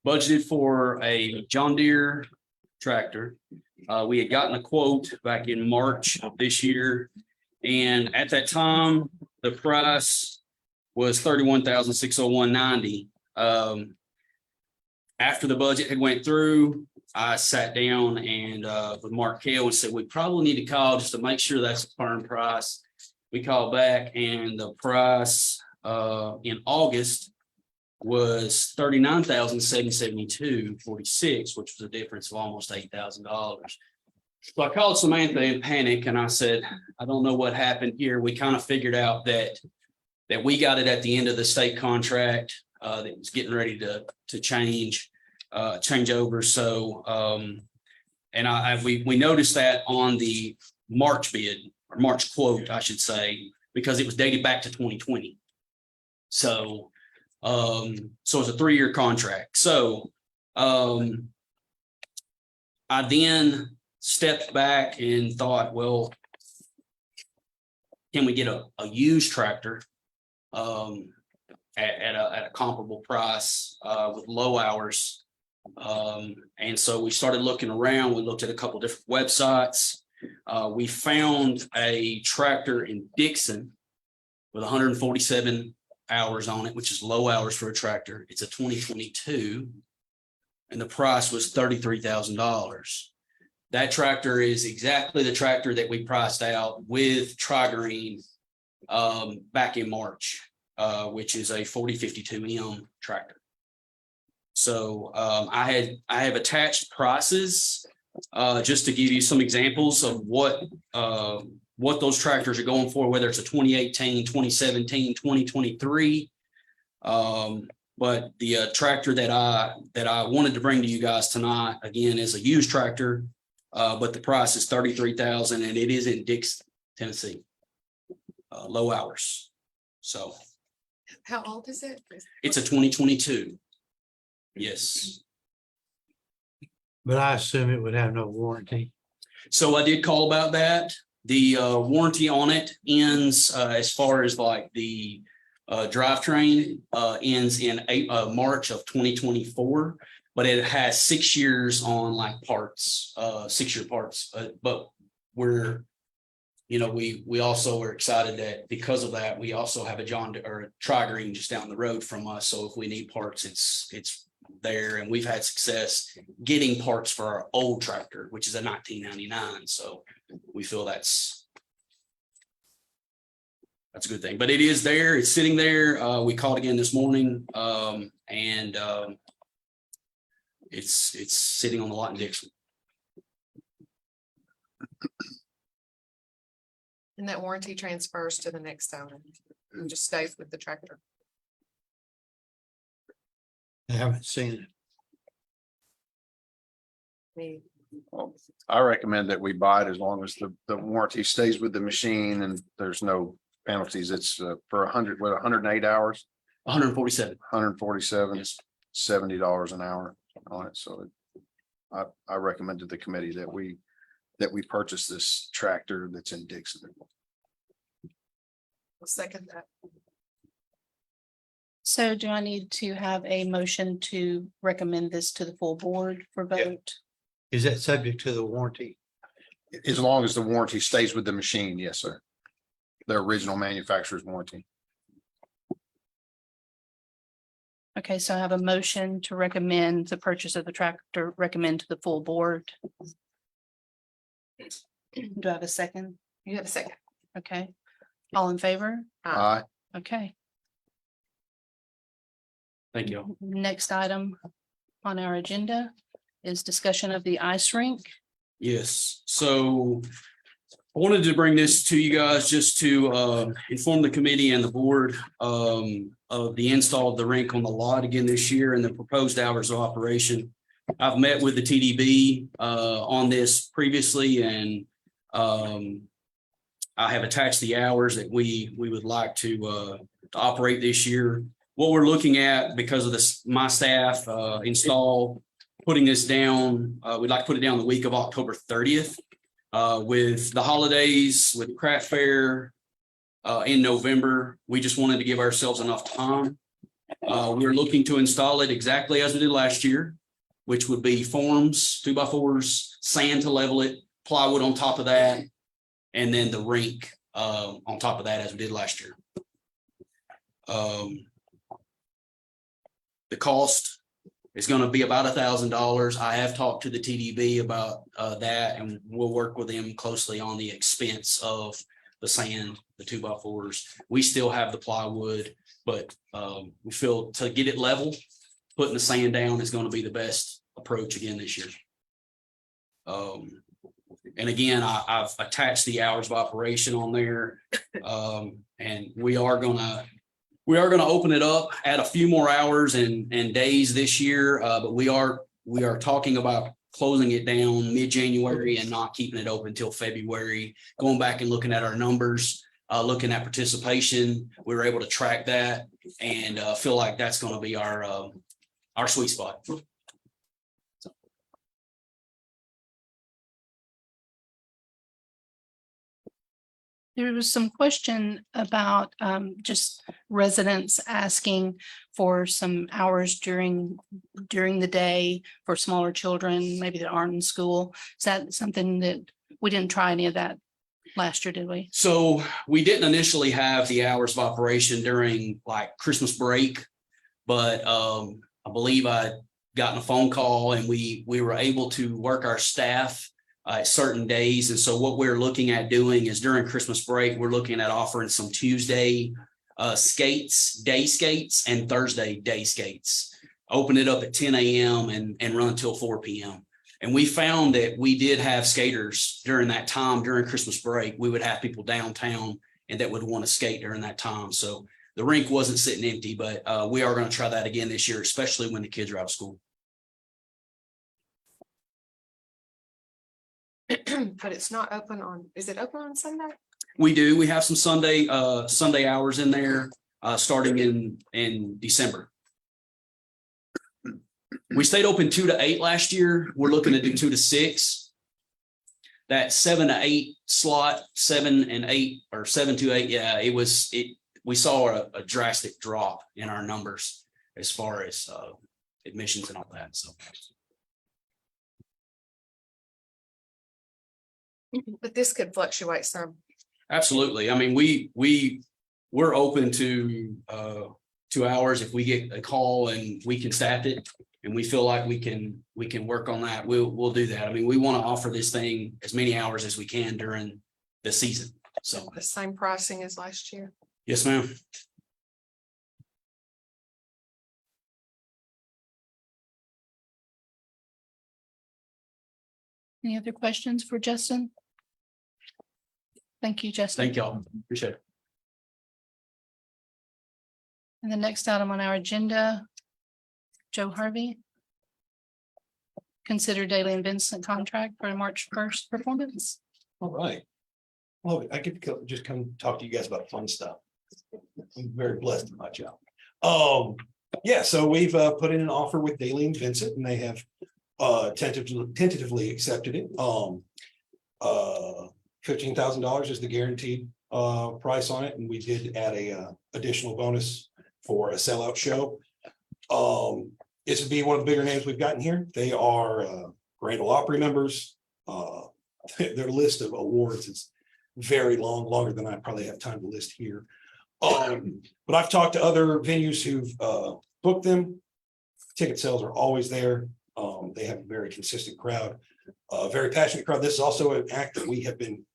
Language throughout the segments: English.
budgeted for a John Deere tractor. We had gotten a quote back in March of this year. And at that time, the price was $31,601.90. After the budget had went through, I sat down and with Mark Kell and said, we probably need to call just to make sure that's a firm price. We called back and the price in August was $39,772.46, which was a difference of almost $8,000. So I called Samantha in panic and I said, I don't know what happened here. We kind of figured out that we got it at the end of the state contract that was getting ready to change over. So and we noticed that on the March bid or March quote, I should say, because it was dated back to 2020. So so it's a 3-year contract. So I then stepped back and thought, well, can we get a used tractor at a comparable price with low hours? And so we started looking around. We looked at a couple different websites. We found a tractor in Dixon with 147 hours on it, which is low hours for a tractor. It's a 2022, and the price was $33,000. That tractor is exactly the tractor that we priced out with Tri-Green back in March, which is a 4052M tractor. So I have attached prices just to give you some examples of what those tractors are going for, whether it's a 2018, 2017, 2023. But the tractor that I wanted to bring to you guys tonight, again, is a used tractor, but the price is $33,000 and it is in Dixon, Tennessee, low hours. So. How old is it? It's a 2022. Yes. But I assume it would have no warranty. So I did call about that. The warranty on it ends as far as like the drivetrain ends in March of 2024, but it has 6 years on like parts, 6-year parts. But we're, we also are excited that because of that, we also have a Tri-Green just down the road from us. So if we need parts, it's there, and we've had success getting parts for our old tractor, which is a 1999. So we feel that's a good thing, but it is there. It's sitting there. We called again this morning, and it's sitting on the lot in Dixon. And that warranty transfers to the next owner and just stays with the tractor. I haven't seen it. Well, I recommend that we buy it as long as the warranty stays with the machine and there's no penalties. It's for 108 hours, 147. 147, Yes. $70 an hour on it. So I recommended the committee that we purchase this tractor that's in Dixon. I'll second that. So do I need to have a motion to recommend this to the full board for vote? Is that subject to the warranty? As long as the warranty stays with the machine, yes, sir. The original manufacturer's warranty. Okay, so I have a motion to recommend the purchase of the tractor, recommend to the full board. Do I have a second? You have a second. Okay, all in favor? Aye. Okay, Thank you. next item on our agenda is discussion of the ice rink. Yes, so I wanted to bring this to you guys just to inform the committee and the board of the install of the rink on the lot again this year and the proposed hours of operation. I've met with the TDB on this previously, and I have attached the hours that we would like to operate this year. What we're looking at, because of this, my staff putting this down, we'd like to put it down the week of October 30th. With the holidays, with craft fair in November, we just wanted to give ourselves enough time We're looking to install it exactly as we did last year, which would be forms, 2x4s, sand to level it, plywood on top of that, and then the rink on top of that as we did last year. The cost is going to be about $1,000. I have talked to the TDB about that, and we'll work with them closely on the expense of the sand, the 2x4s. We still have the plywood, but we feel to get it level, putting the sand down is going to be the best approach again this year. And again, I've attached the hours of operation on there. And we are gonna open it up, add a few more hours and days this year. But we are talking about closing it down mid-January and not keeping it open until February. Going back and looking at our numbers, looking at participation, we were able to track that and feel like that's going to be our sweet spot. There was some question about just residents asking for some hours during the day for smaller children, maybe that aren't in school. Is that something that we didn't try any of that last year, did we? So we didn't initially have the hours of operation during like Christmas break, but I believe I'd gotten a phone call and we were able to work our staff certain days. And so what we're looking at doing is during Christmas break, we're looking at offering some Tuesday skates, day skates, and Thursday day skates. Open it up at 10 a.m. and run until 4 p.m. And we found that we did have skaters during that time, during Christmas break. We would have people downtown and that would want to skate during that time. So the rink wasn't sitting empty, but we are going to try that again this year, especially when the kids are out of school. But it's not open on, is it open on Sunday? We do. We have some Sunday hours in there starting in December. We stayed open 2 to 8 last year. We're looking to do 2 to 6. That 7 to 8 slot, 7 and 8 or 7 to 8. Yeah, we saw a drastic drop in our numbers as far as admissions and all that. So. But this could fluctuate some. Absolutely. I mean, we're open to 2 hours. If we get a call and we can staff it and we feel like we can work on that, we'll do that. I mean, we want to offer this thing as many hours as we can during the season. So The same pricing as last year. yes, ma'am. Any other questions for Justin? Thank you, Justin. Thank y'all. Appreciate it. And the next item on our agenda, Joe Harvey. Consider Daily and Vincent contract for March 1st performance. All right. Well, I get to just come talk to you guys about fun stuff. I'm very blessed in my job. Yeah, so we've put in an offer with Daily and Vincent and they have tentatively accepted it. $15,000 is the guaranteed price on it, and we did add a additional bonus for a sellout show. This would be one of the bigger names we've gotten here. They are Grand Ole Opry members. Their list of awards is very long, longer than I probably have time to list here. But I've talked to other venues who've booked them. Ticket sales are always there. They have a very consistent crowd, very passionate crowd. This is also an act that we have been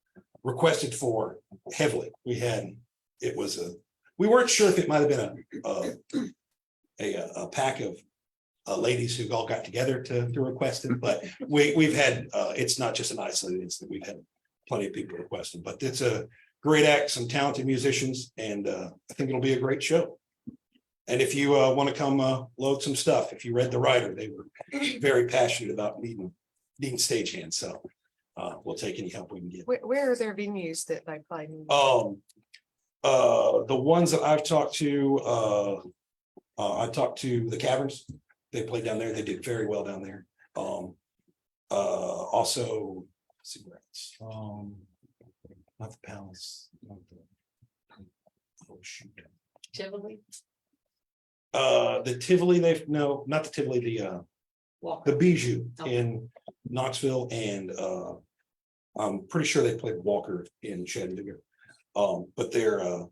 requested for heavily. We weren't sure if it might have been a pack of ladies who all got together to request it, but we've had it's not just an isolated incident. We've had plenty of people request it, but it's a great act, some talented musicians, and I think it'll be a great show. And if you want to come load some stuff, if you read the writer, they were very passionate about needing stagehands. So we'll take any help we can get. Where are their venues that they play in? The ones that I've talked to, I talked to the Caverns. They played down there. They did very well down there. Also, let's see where it's not the Palace. Oh shoot. Tivoli? The Tivoli, no, not the Tivoli, the Bijou in Knoxville and, I'm pretty sure they played Walker in Chattanooga. But their,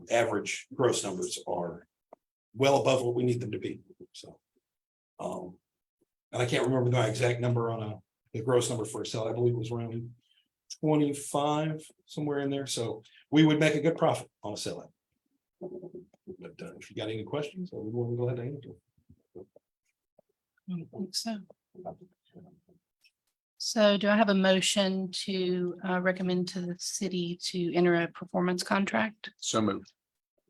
average gross numbers are well above what we need them to be, so. And I can't remember the exact number on the gross number for a cell, I believe it was around 25, somewhere in there, so we would make a good profit on a sellout. But if you got any questions, I would want to go ahead and answer. I don't think so. So do I have a motion to recommend to the city to enter a performance contract? So moved.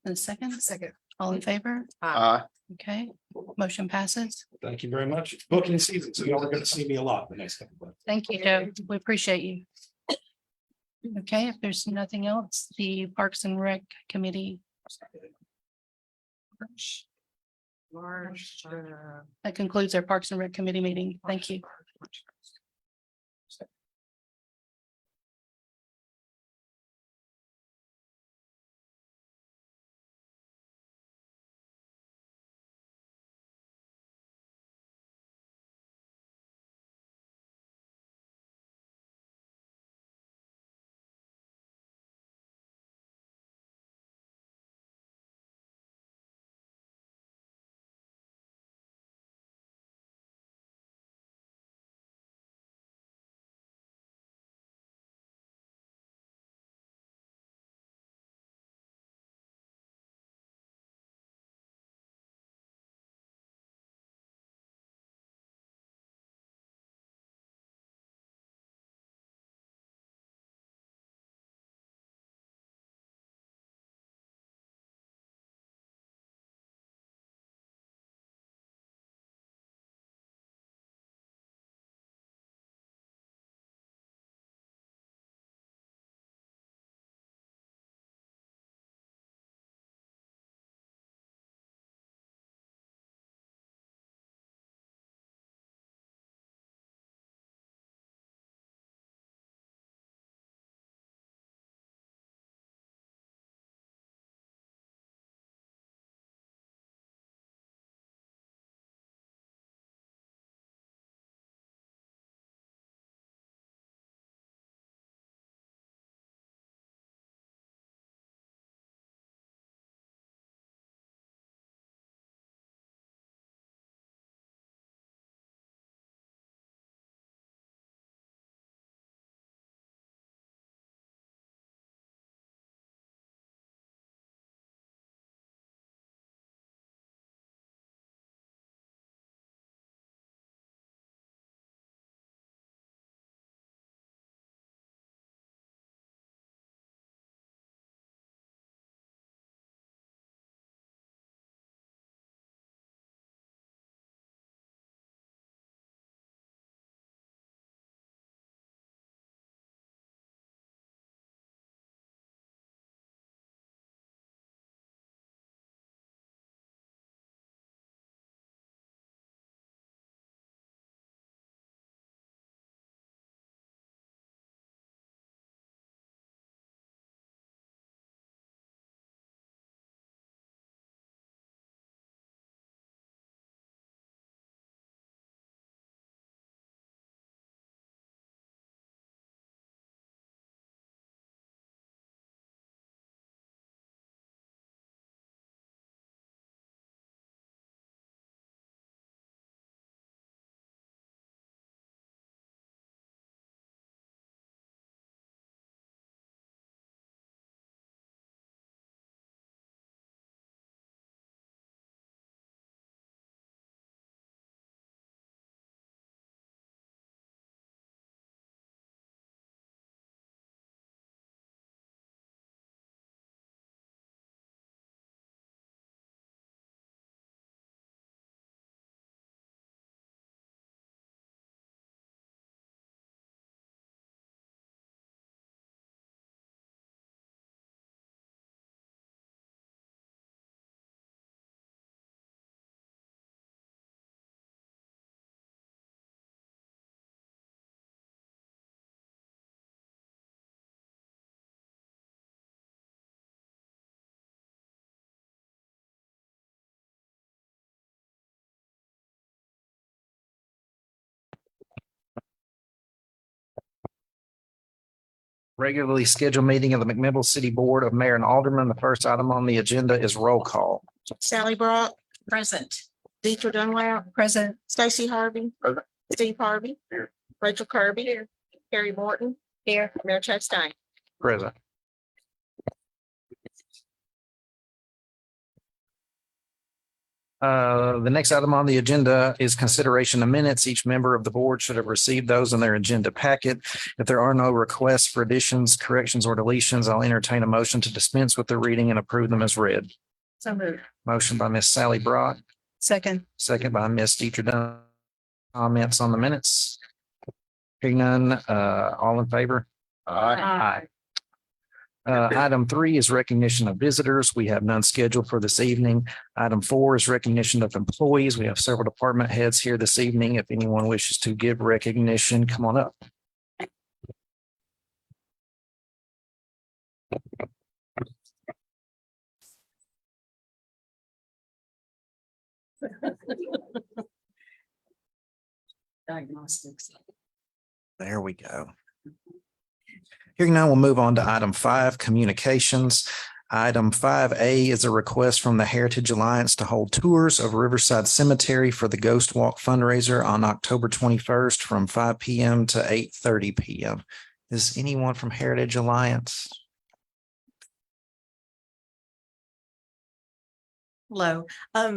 In a second, Second. all in favor? Aye. Okay, motion passes. Thank you very much. It's booking season, so y'all are gonna see me a lot the next couple of months. Thank you, Joe. We appreciate you. Okay, if there's nothing else, the Parks and Rec Committee, March, that concludes our Parks and Rec Committee meeting. Thank you. Regularly scheduled meeting of the McMinnville City Board of Mayor and Aldermen. The first item on the agenda is roll call. Sally Brock, Present. Deidre Dunlap, Present. Stacy Harvey. Present. Steve Harvey. Here. Rachel Kirby. Carrie Morton. Here. Mayor Chad Stein. Present. The next item on the agenda is consideration of minutes. Each member of the board should have received those in their agenda packet. If there are no requests for additions, corrections, or deletions, I'll entertain a motion to dispense with the reading and approve them as read. So moved. Motion by Miss Sally Brock, Second. second by Miss Deidre Dunn. Comments on the minutes? Hearing none, all in favor? Aye. Item 3 is recognition of visitors. We have none scheduled for this evening. Item 4 is recognition of employees. We have several department heads here this evening. If anyone wishes to give recognition, come on up. Diagnostics. There we go. Hearing none, we'll move on to item 5, communications. Item 5A is a request from the Heritage Alliance to hold tours of Riverside Cemetery for the Ghost Walk fundraiser on October 21st from 5 p.m. to 8:30 p.m. Is anyone from Heritage Alliance? Hello.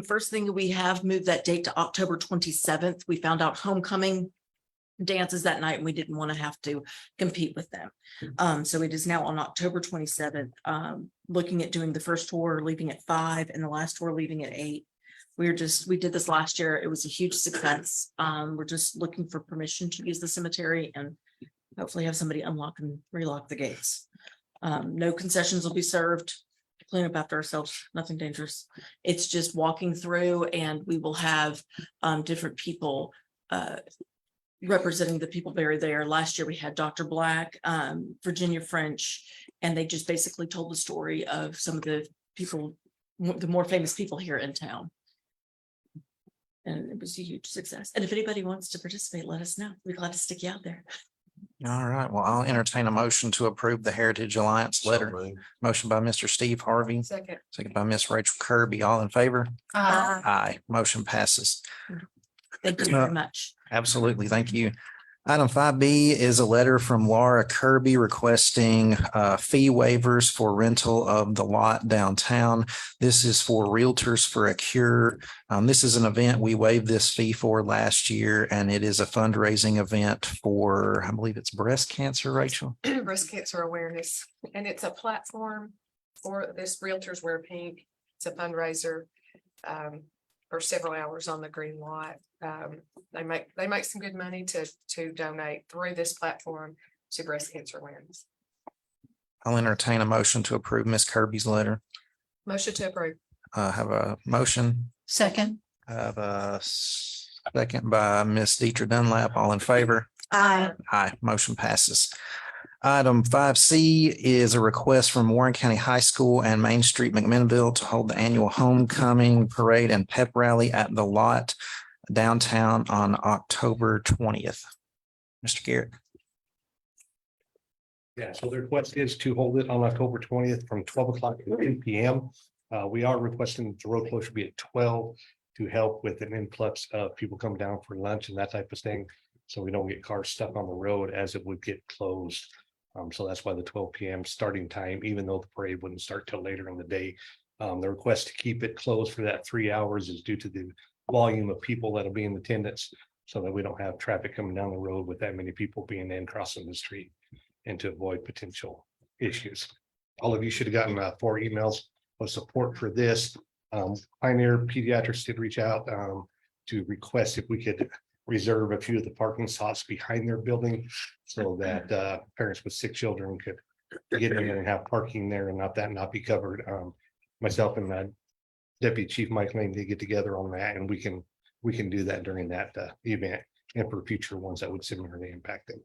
First thing, we have moved that date to October 27th. We found out homecoming dances that night and we didn't want to have to compete with them. So it is now on October 27th. Looking at doing the first tour, leaving at 5 and the last tour leaving at 8. We did this last year. It was a huge success. We're just looking for permission to use the cemetery and hopefully have somebody unlock and relock the gates. No concessions will be served. Clean up after ourselves, nothing dangerous. It's just walking through and we will have different people representing the people buried there. Last year we had Dr. Black, Virginia French, and they just basically told the story of some of the people, the more famous people here in town. And it was a huge success. And if anybody wants to participate, let us know. We're glad to stick you out there. All right, well, I'll entertain a motion to approve the Heritage Alliance letter. Motion by Mr. Steve Harvey, Second. second by Miss Rachel Kirby. All in favor? Aye. Aye. Motion passes. Thank you very much. Absolutely. Thank you. Item 5B is a letter from Laura Kirby requesting fee waivers for rental of the lot downtown. This is for Realtors for a Cure. This is an event we waived this fee for last year, and it is a fundraising event for, I believe it's breast cancer, Rachel. Breast cancer awareness, and it's a platform for this Realtors Wear Pink. It's a fundraiser for several hours on the green lot. They make some good money to donate through this platform to breast cancer awareness. I'll entertain a motion to approve Miss Kirby's letter. Motion to approve. Have a motion. Second. Have a second by Miss Deidre Dunlap. All in favor? Aye. Aye, motion passes. Item 5C is a request from Warren County High School and Main Street McMinnville to hold the annual homecoming parade and pep rally at the lot downtown on October 20th. Mr. Garrett. Yeah, so the request is to hold it on October 20th from 12 o'clock to 2 p.m. We are requesting the road closure be at 12 to help with an influx of people coming down for lunch and that type of thing. So we don't get cars stuck on the road as it would get closed. So that's why the 12 p.m. starting time, even though the parade wouldn't start till later in the day. The request to keep it closed for that 3 hours is due to the volume of people that'll be in attendance, so that we don't have traffic coming down the road with that many people being in crossing the street and to avoid potential issues. All of you should have gotten 4 emails of support for this. Pioneer Pediatrics did reach out to request if we could reserve a few of the parking spots behind their building so that parents with sick children could get in there and have parking there and not be covered. Myself and Deputy Chief Mike Lane did get together on that, and we can do that during that event and for future ones that would similarly impact them.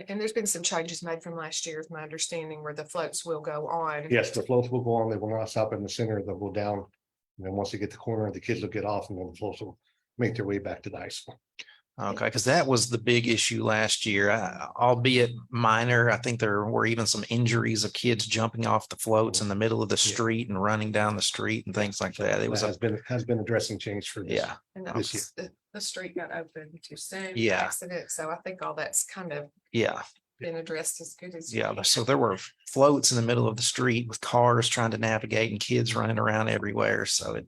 And there's been some changes made from last year, is my understanding, where the floats will go on. Yes, the floats will go on. They will not stop in the center. They'll go down. And then once they get the corner, the kids will get off and then the floats will make their way back to the high school. Okay, because that was the big issue last year, albeit minor. I think there were even some injuries of kids jumping off the floats in the middle of the street and running down the street and things like that. It was a, has been a dressing change for this. yeah, And This year. the street got open too soon. for Yeah. Accident, so I think all that's kind of yeah, been addressed as good as. yeah. So there were floats in the middle of the street with cars trying to navigate and kids running around everywhere. So it,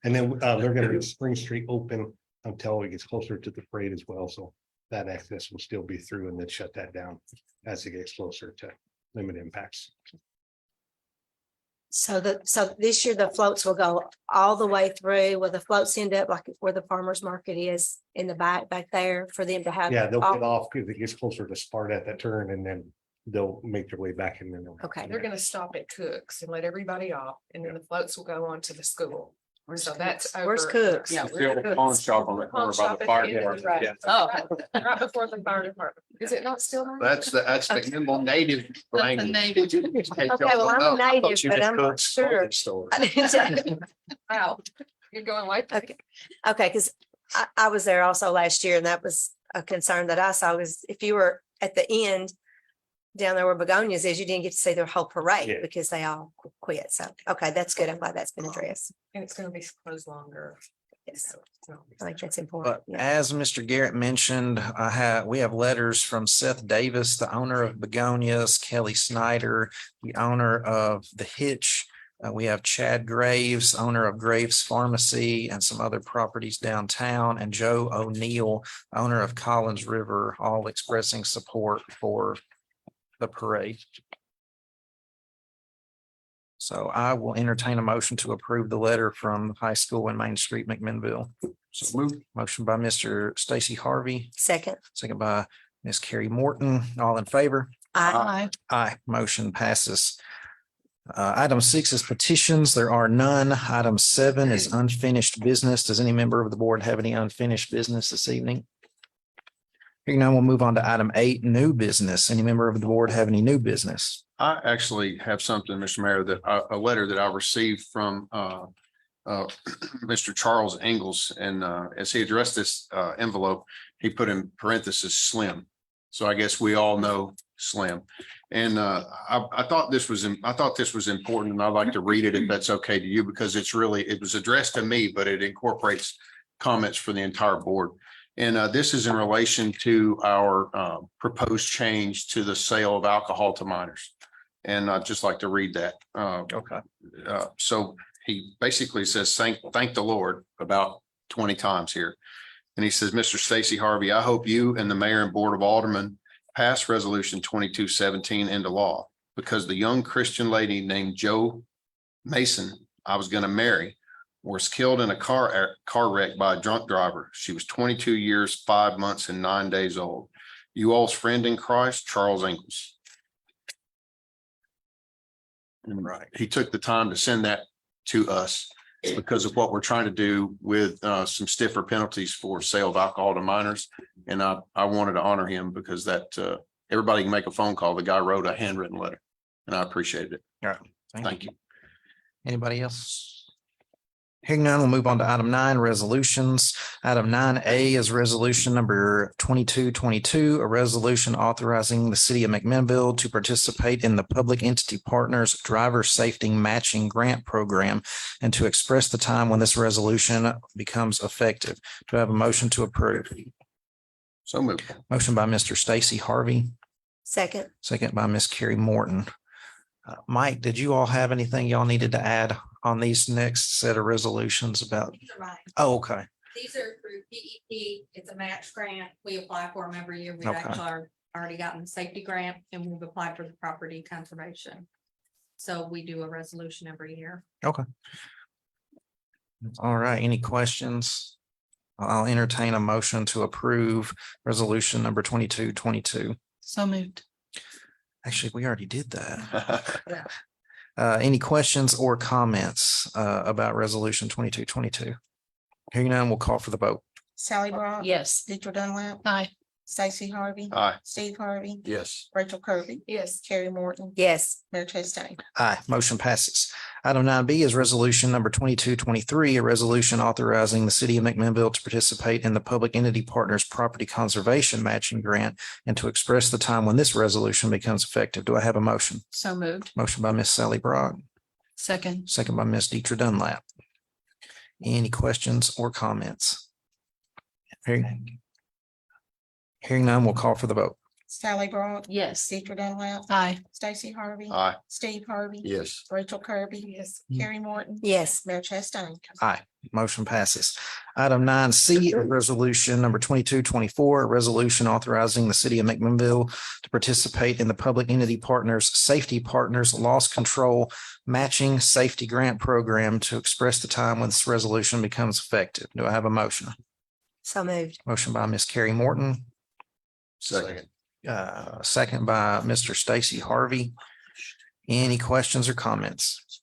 And then they're gonna leave Spring Street open until it gets closer to the parade as well, so that access will still be through and then shut that down as it gets closer to limit impacts. So this year the floats will go all the way through. Will the floats end up like where the farmer's market is in the back there for them to have? Yeah, they'll all- get off because it gets closer to Sparta at that turn and then they'll make their way back and then. they'll- Okay. They're gonna stop at Cook's and let everybody off, and then the floats will go on to the school. So that's. Where's over- Cook's? Yeah. The old pawn shop on the corner by the fire department. Yeah. Oh, right before the fire department. Is it not still? there? That's the Emerald native language. native. Okay, well, I'm a native, but I'm not sure. Wow, you're going like. Okay, okay, because I was there also last year and that was a concern that I saw was if you were at the end down there where Begonias is, you didn't get to see their whole parade Yeah. because they all quit. So, okay, that's good. I'm glad that's been addressed. And it's gonna be closed longer. Yes, so it's not- I think that's important. but Yeah. as Mr. Garrett mentioned, we have letters from Seth Davis, the owner of Begonias, Kelly Snyder, the owner of The Hitch. We have Chad Graves, owner of Graves Pharmacy and some other properties downtown, and Joe O'Neill, owner of Collins River, all expressing support for the parade. So I will entertain a motion to approve the letter from high school in Main Street, McMinnville. So move. Motion by Mr. Stacy Harvey, Second, second by Ms. Carrie Morton. All in favor? I, Aye, motion passes. Item 6 is petitions. There are none. Item 7 is unfinished business. Does any member of the board have any unfinished business this evening? Hearing none, we'll move on to item 8, new business. Any member of the board have any new business? I actually have something, Mr. Mayor, that a letter that I received from Mr. Charles Engels, and as he addressed this envelope, he put in parentheses slim. So I guess we all know Slim. And I thought this was important, and I'd like to read it if that's okay to you, because it was addressed to me, but it incorporates comments for the entire board. And this is in relation to our proposed change to the sale of alcohol to minors. And I'd just like to read that. Okay. So he basically says, thank the Lord about 20 times here. And he says, Mr. Stacy Harvey, I hope you and the mayor and board of aldermen pass resolution 2217 into law, because the young Christian lady named Joe Mason I was going to marry was killed in a car wreck by a drunk driver. She was 22 years, 5 months, and 9 days old. You all's friend in Christ, Charles Engels. Right. He took the time to send that to us because of what we're trying to do with some stiffer penalties for sale of alcohol to minors. And I wanted to honor him because that everybody can make a phone call. The guy wrote a handwritten letter and I appreciated it. All right. Thank you. Anybody else? Hearing none, we'll move on to item 9, resolutions. Item 9A is resolution number 2222, a resolution authorizing the city of McMinnville to participate in the Public Entity Partners Driver Safety Matching Grant Program and to express the time when this resolution becomes effective. Do I have a motion to approve? So moved. Motion by Mr. Stacy Harvey, second, second by Ms. Carrie Morton. Mike, did you all have anything y'all needed to add on these next set of resolutions about? Right. Oh, okay. These are through PEP. It's a match grant. We apply for them every year. We've Okay. actually already gotten the safety grant and we've applied for the property conservation. So we do a resolution every year. All right. Any questions? I'll entertain a motion to approve resolution number 2222. So moved. Actually, we already did that. Any questions or comments about resolution 2222? Hearing none, we'll call for the vote. Sally Brown. Yes. Deidre Dunlap, Aye. Stacy Harvey. Aye. Steve Harvey. Yes. Rachel Kirby. Yes. Carrie Morton. Yes. Mayor Chastain. Aye, motion passes. Item 9B is resolution number 2223, a resolution authorizing the city of McMinnville to participate in the Public Entity Partners Property Conservation Matching Grant and to express the time when this resolution becomes effective. Do I have a motion? So moved. Motion by Miss Sally Brock, Second. second by Miss Deidre Dunlap. Any questions or comments? Hearing none, we'll call for the vote. Sally Brock. Yes. Deidre Dunlap. Aye. Stacy Harvey. Aye. Steve Harvey. Yes. Rachel Kirby. Yes. Carrie Morton. Yes. Mayor Chastain. Aye, motion passes. Item 9C, resolution number 2224, a resolution authorizing the city of McMinnville to participate in the Public Entity Partners Safety Partners Loss Control Matching Safety Grant Program to express the time when this resolution becomes effective. Do I have a motion? So moved. Motion by Miss Carrie Morton, Second. second by Mr. Stacy Harvey. Any questions or comments?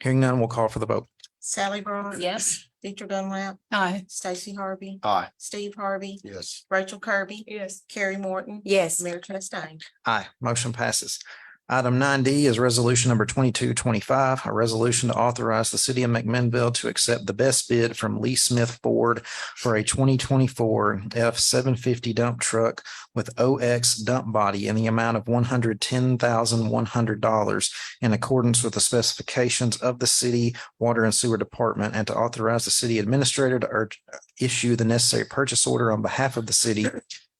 Hearing none, we'll call for the vote. Sally Brock. Yes. Deidre Dunlap. Aye. Stacy Harvey. Aye. Steve Harvey. Yes. Rachel Kirby. Yes. Carrie Morton. Yes. Mayor Chastain. Aye, motion passes. Item 9D is resolution number 2225, a resolution to authorize the city of McMinnville to accept the best bid from Lee Smith Ford for a 2024 F-750 dump truck with OX dump body in the amount of $110,100 in accordance with the specifications of the city water and sewer department, and to authorize the city administrator to issue the necessary purchase order on behalf of the city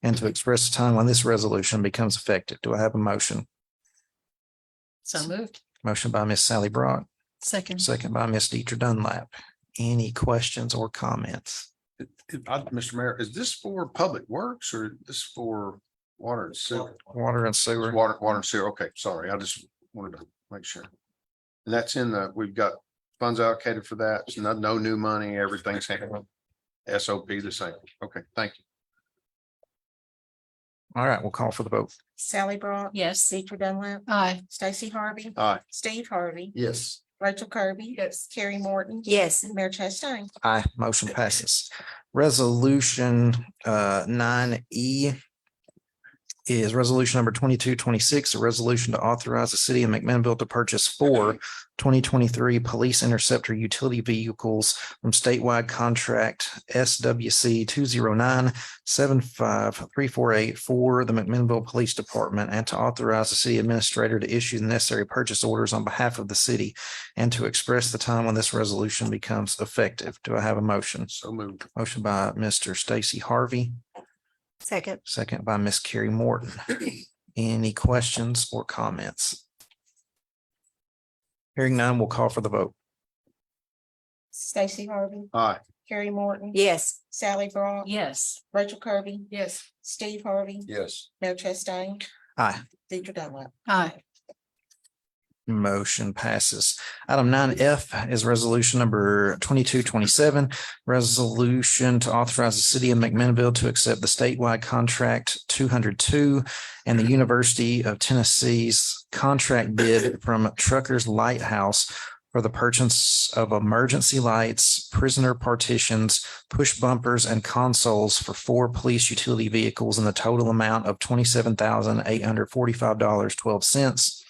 and to express the time when this resolution becomes effective. Do I have a motion? So moved. Motion by Miss Sally Brock, Second. second by Miss Deidre Dunlap. Any questions or comments? Mr. Mayor, is this for Public Works or this for water and sewer? Water and sewer. Water and sewer. Okay, sorry. I just wanted to make sure. And that's we've got funds allocated for that. It's no new money. Everything's handled. SOP the same. Okay, thank you. All right, we'll call for the vote. Sally Brock. Yes. Deidre Dunlap. Aye. Stacy Harvey. Aye. Steve Harvey. Yes. Rachel Kirby. Yes. Carrie Morton. Yes. Mayor Chastain. Aye, motion passes. Resolution 9E is resolution number 2226, a resolution to authorize the city of McMinnville to purchase 4 2023 police interceptor utility vehicles from statewide contract SWC 209-75348 for the McMinnville Police Department, and to authorize the city administrator to issue the necessary purchase orders on behalf of the city and to express the time when this resolution becomes effective. Do I have a motion? So moved. Motion by Mr. Stacy Harvey, Second. second by Miss Carrie Morton. Any questions or comments? Hearing none, we'll call for the vote. Stacy Harvey. Aye. Carrie Morton. Yes. Sally Brock. Yes. Rachel Kirby. Yes. Steve Harvey. Yes. Mayor Chastain. Aye, Deidre Dunlap. Aye. motion passes. Item 9F is resolution number 2227, resolution to authorize the city of McMinnville to accept the statewide contract 202 and the University of Tennessee's contract bid from Truckers Lighthouse for the purchase of emergency lights, prisoner partitions, push bumpers, and consoles for 4 police utility vehicles in the total amount of $27,845.12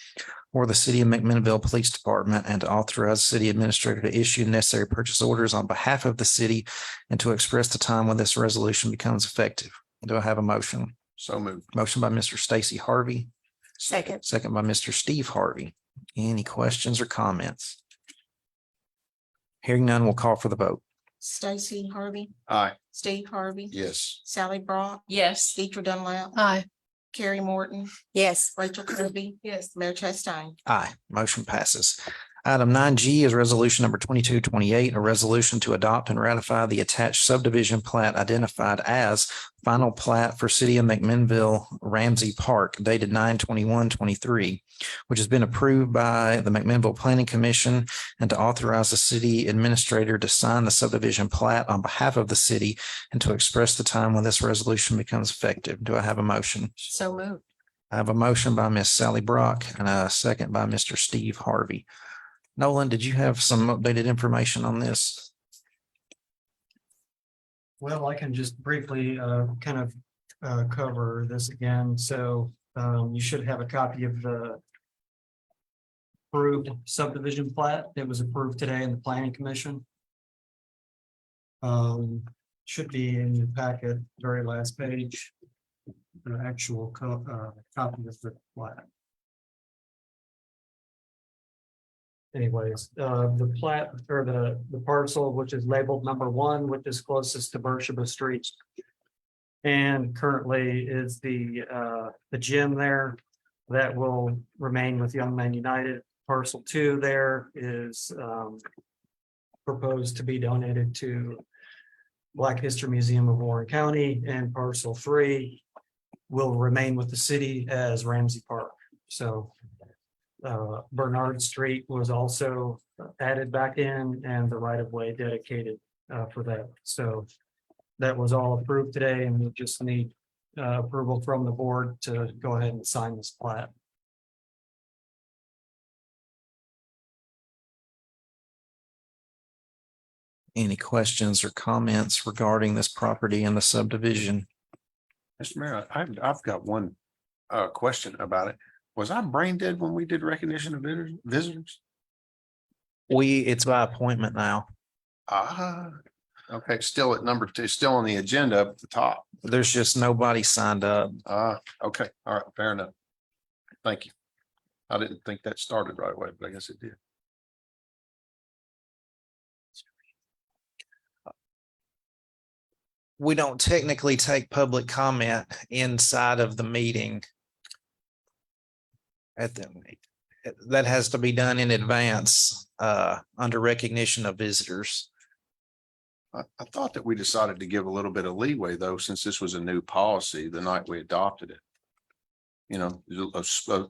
for the city of McMinnville Police Department, and to authorize the city administrator to issue necessary purchase orders on behalf of the city and to express the time when this resolution becomes effective. Do I have a motion? So moved. Motion by Mr. Stacy Harvey, Second. second by Mr. Steve Harvey. Any questions or comments? Hearing none, we'll call for the vote. Stacy Harvey. Aye. Steve Harvey. Yes. Sally Brock. Yes. Deidre Dunlap. Aye. Carrie Morton. Yes. Rachel Kirby. Yes. Mayor Chastain. Aye, motion passes. Item 9G is resolution number 2228, a resolution to adopt and ratify the attached subdivision plat identified as final plat for City of McMinnville Ramsey Park dated 9/21/23, which has been approved by the McMinnville Planning Commission, and to authorize the city administrator to sign the subdivision plat on behalf of the city and to express the time when this resolution becomes effective. Do I have a motion? So moved. I have a motion by Miss Sally Brock and a second by Mr. Steve Harvey. Nolan, did you have some updated information on this? Well, I can just briefly kind of cover this again, so you should have a copy of the approved subdivision plat that was approved today in the planning commission. Should be in your packet, very last page. The actual copy of the plat. Anyways, the plat or the parcel, which is labeled number 1, which is closest to Beersheba Street. And currently is the gym there that will remain with Young Men United. Parcel 2 there is proposed to be donated to Black History Museum of Warren County, and parcel 3 will remain with the city as Ramsey Park. So Bernard Street was also added back in, and the right of way dedicated for that. So that was all approved today, and we just need approval from the board to go ahead and sign this plat. Any questions or comments regarding this property and the subdivision? Mr. Mayor, I've got one question about it. Was I brain dead when we did recognition of visitors? It's by appointment now. Ah, okay, still at number 2, still on the agenda up at the top. There's just nobody signed up. Okay, all right, fair enough. Thank you. I didn't think that started right away, but I guess it did. We don't technically take public comment inside of the meeting. That has to be done in advance, under recognition of visitors. I thought that we decided to give a little bit of leeway though, since this was a new policy the night we adopted it. You know, so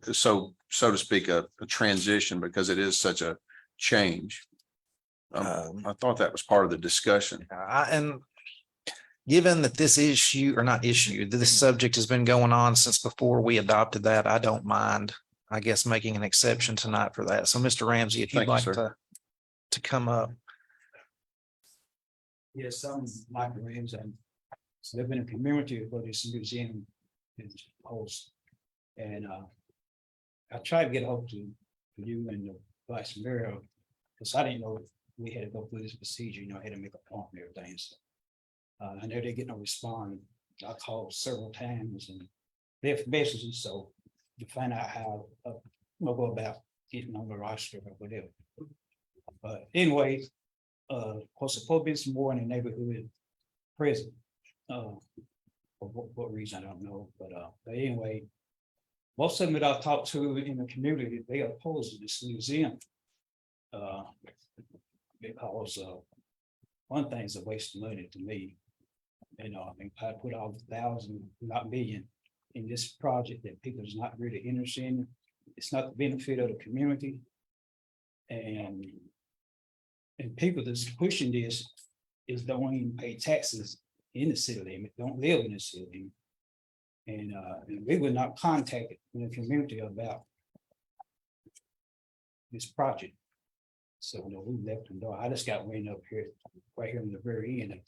to speak, a transition, because it is such a change. I thought that was part of the discussion. And given that this issue, or not issue, this subject has been going on since before we adopted that, I don't mind, I guess, making an exception tonight for that. So Mr. Ramsey, if you'd Thank you, like sir. to come up. Yes, I'm Michael Williams. I live in a community where this museum is host. And I tried to get hold to you and the vice mayor, because I didn't know we had to go through this procedure, you know, I had to make a point and everything. So I know they get no response. I called several times and left messages, so to find out how we'll go about getting on the roster or whatever. But anyway, of course, supposed to be some more in the neighborhood present. For what reason, I don't know, but anyway, most of them that I've talked to in the community, they oppose this museum. Because one thing is a waste of money to me. You know, I mean, I put all 1,000, not million, in this project that people is not really interested in. It's not the benefit of the community. And people that's pushing this is don't even pay taxes in the city limit, don't live in the city limit. And we were not contacted in the community about this project. So you know, we left them door. I just got wind up here, right here in the very end.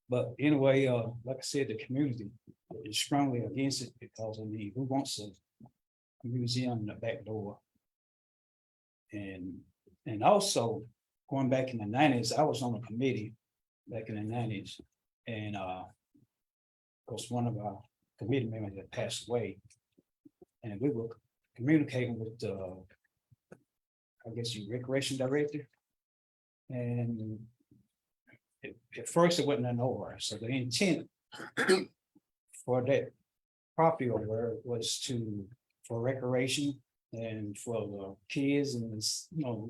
But anyway, like I said, the community is strongly against it because I mean, who wants a museum in the back door? And also going back in the 90s, I was on a committee back in the 90s, and of course, one of our committee members had passed away, and we were communicating with the, I guess, your recreation director, and at first it wasn't nowhere. So the intent for that property over was for recreation and for the kids and the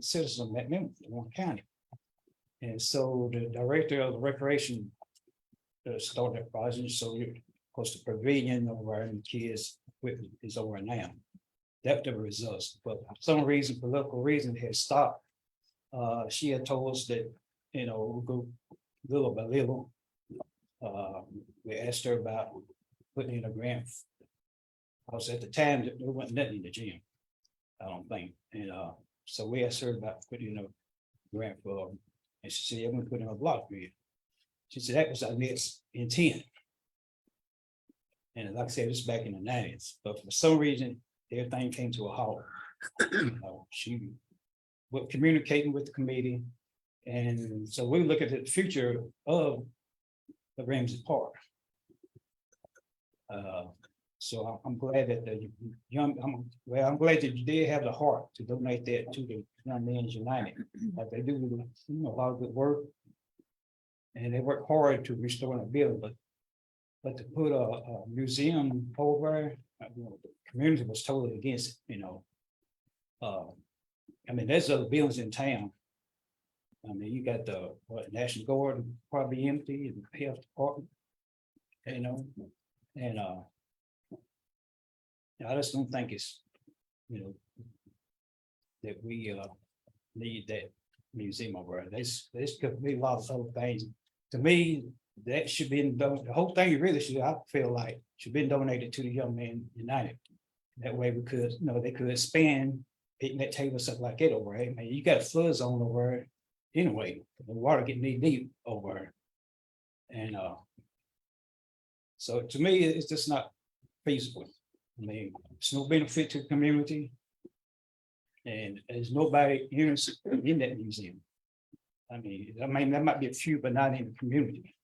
citizens of that Warren County. And so the director of the recreation started that project. So of course the pavilion over and the kids is over now. That the results, but for some reason, political reason, it had stopped. She had told us that, you know, we'll go little by little. We asked her about putting in a grant. Because at the time there wasn't nothing in the gym, I don't think. And so we asked her about putting in a grant for, and she said, "I'm gonna put in a block grant." She said that was our next intent. And like I said, this is back in the nineties, but for some reason, everything came to a halt. She was communicating with the committee. And so we look at the future of the Ramsey Park. So I'm glad that the I'm glad that you did have the heart to donate that to the Young Men's United. Like they do, a lot of good work. And they work hard to restore the building, but to put a museum over, the community was totally against it, I mean, there's other buildings in town. I mean, you got the National Guard probably empty and the health department, and I just don't think it's, that we need that museum over there. This could be a lot of other things. To me, that should be the whole thing really should, I feel like, should be donated to the Young Men United. That way we could, they could expand picnic table, stuff like that over there. Man, you got a flood zone over there anyway, the water getting knee deep over there. And so to me, it's just not feasible. I mean, it's no benefit to the community. And there's nobody in that museum. I mean, there might be a few, but not in the community.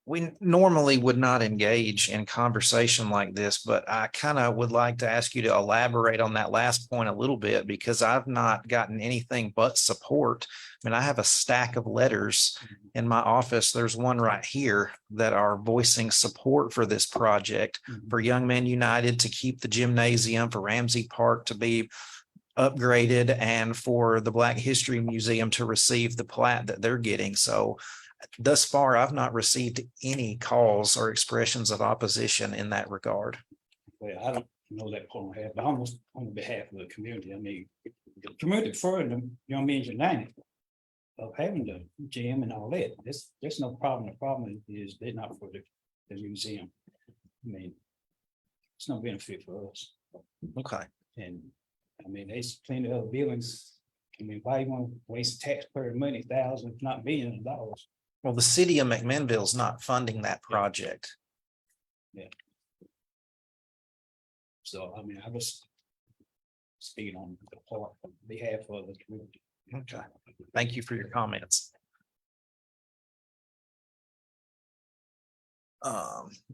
We normally would not engage in conversation like this, but I kind of would like to ask you to elaborate on that last point a little bit, because I've not gotten anything but support. I mean, I have a stack of letters in my office. There's one right here that are voicing support for this project, for Young Men United to keep the gymnasium, for Ramsey Park to be upgraded, and for the Black History Museum to receive the plat that they're getting. So thus far, I've not received any calls or expressions of opposition in that regard. Well, I don't know that on behalf, but almost on behalf of the community. I mean, the community for the Young Men's United of having the gym and all that. There's no problem. The problem is they're not for the museum. I mean, it's no benefit for us. Okay. And I mean, there's plenty of other buildings. I mean, why you want to waste taxpayer money, thousands, if not millions of dollars? Well, the city of McMinnville is not funding that project. So, I mean, I was speaking on the part on behalf of the community. Okay. Thank you for your comments.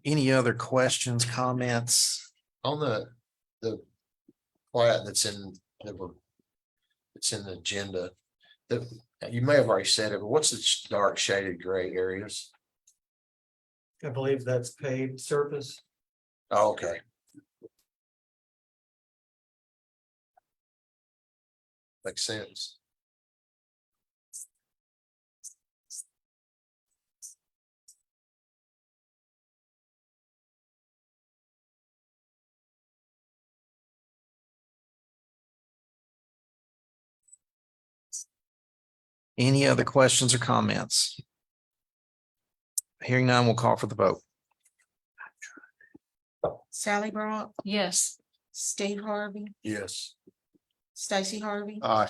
Any other questions, comments? On the plat that's in it's in the agenda, that you may have already said it, but what's the dark shaded gray areas? I believe that's paved surface. Oh, okay. Makes sense. Any other questions or comments? Hearing none, we'll call for the vote. Sally Brown, Yes. Steve Harvey, Yes. Stacy Harvey, Aye.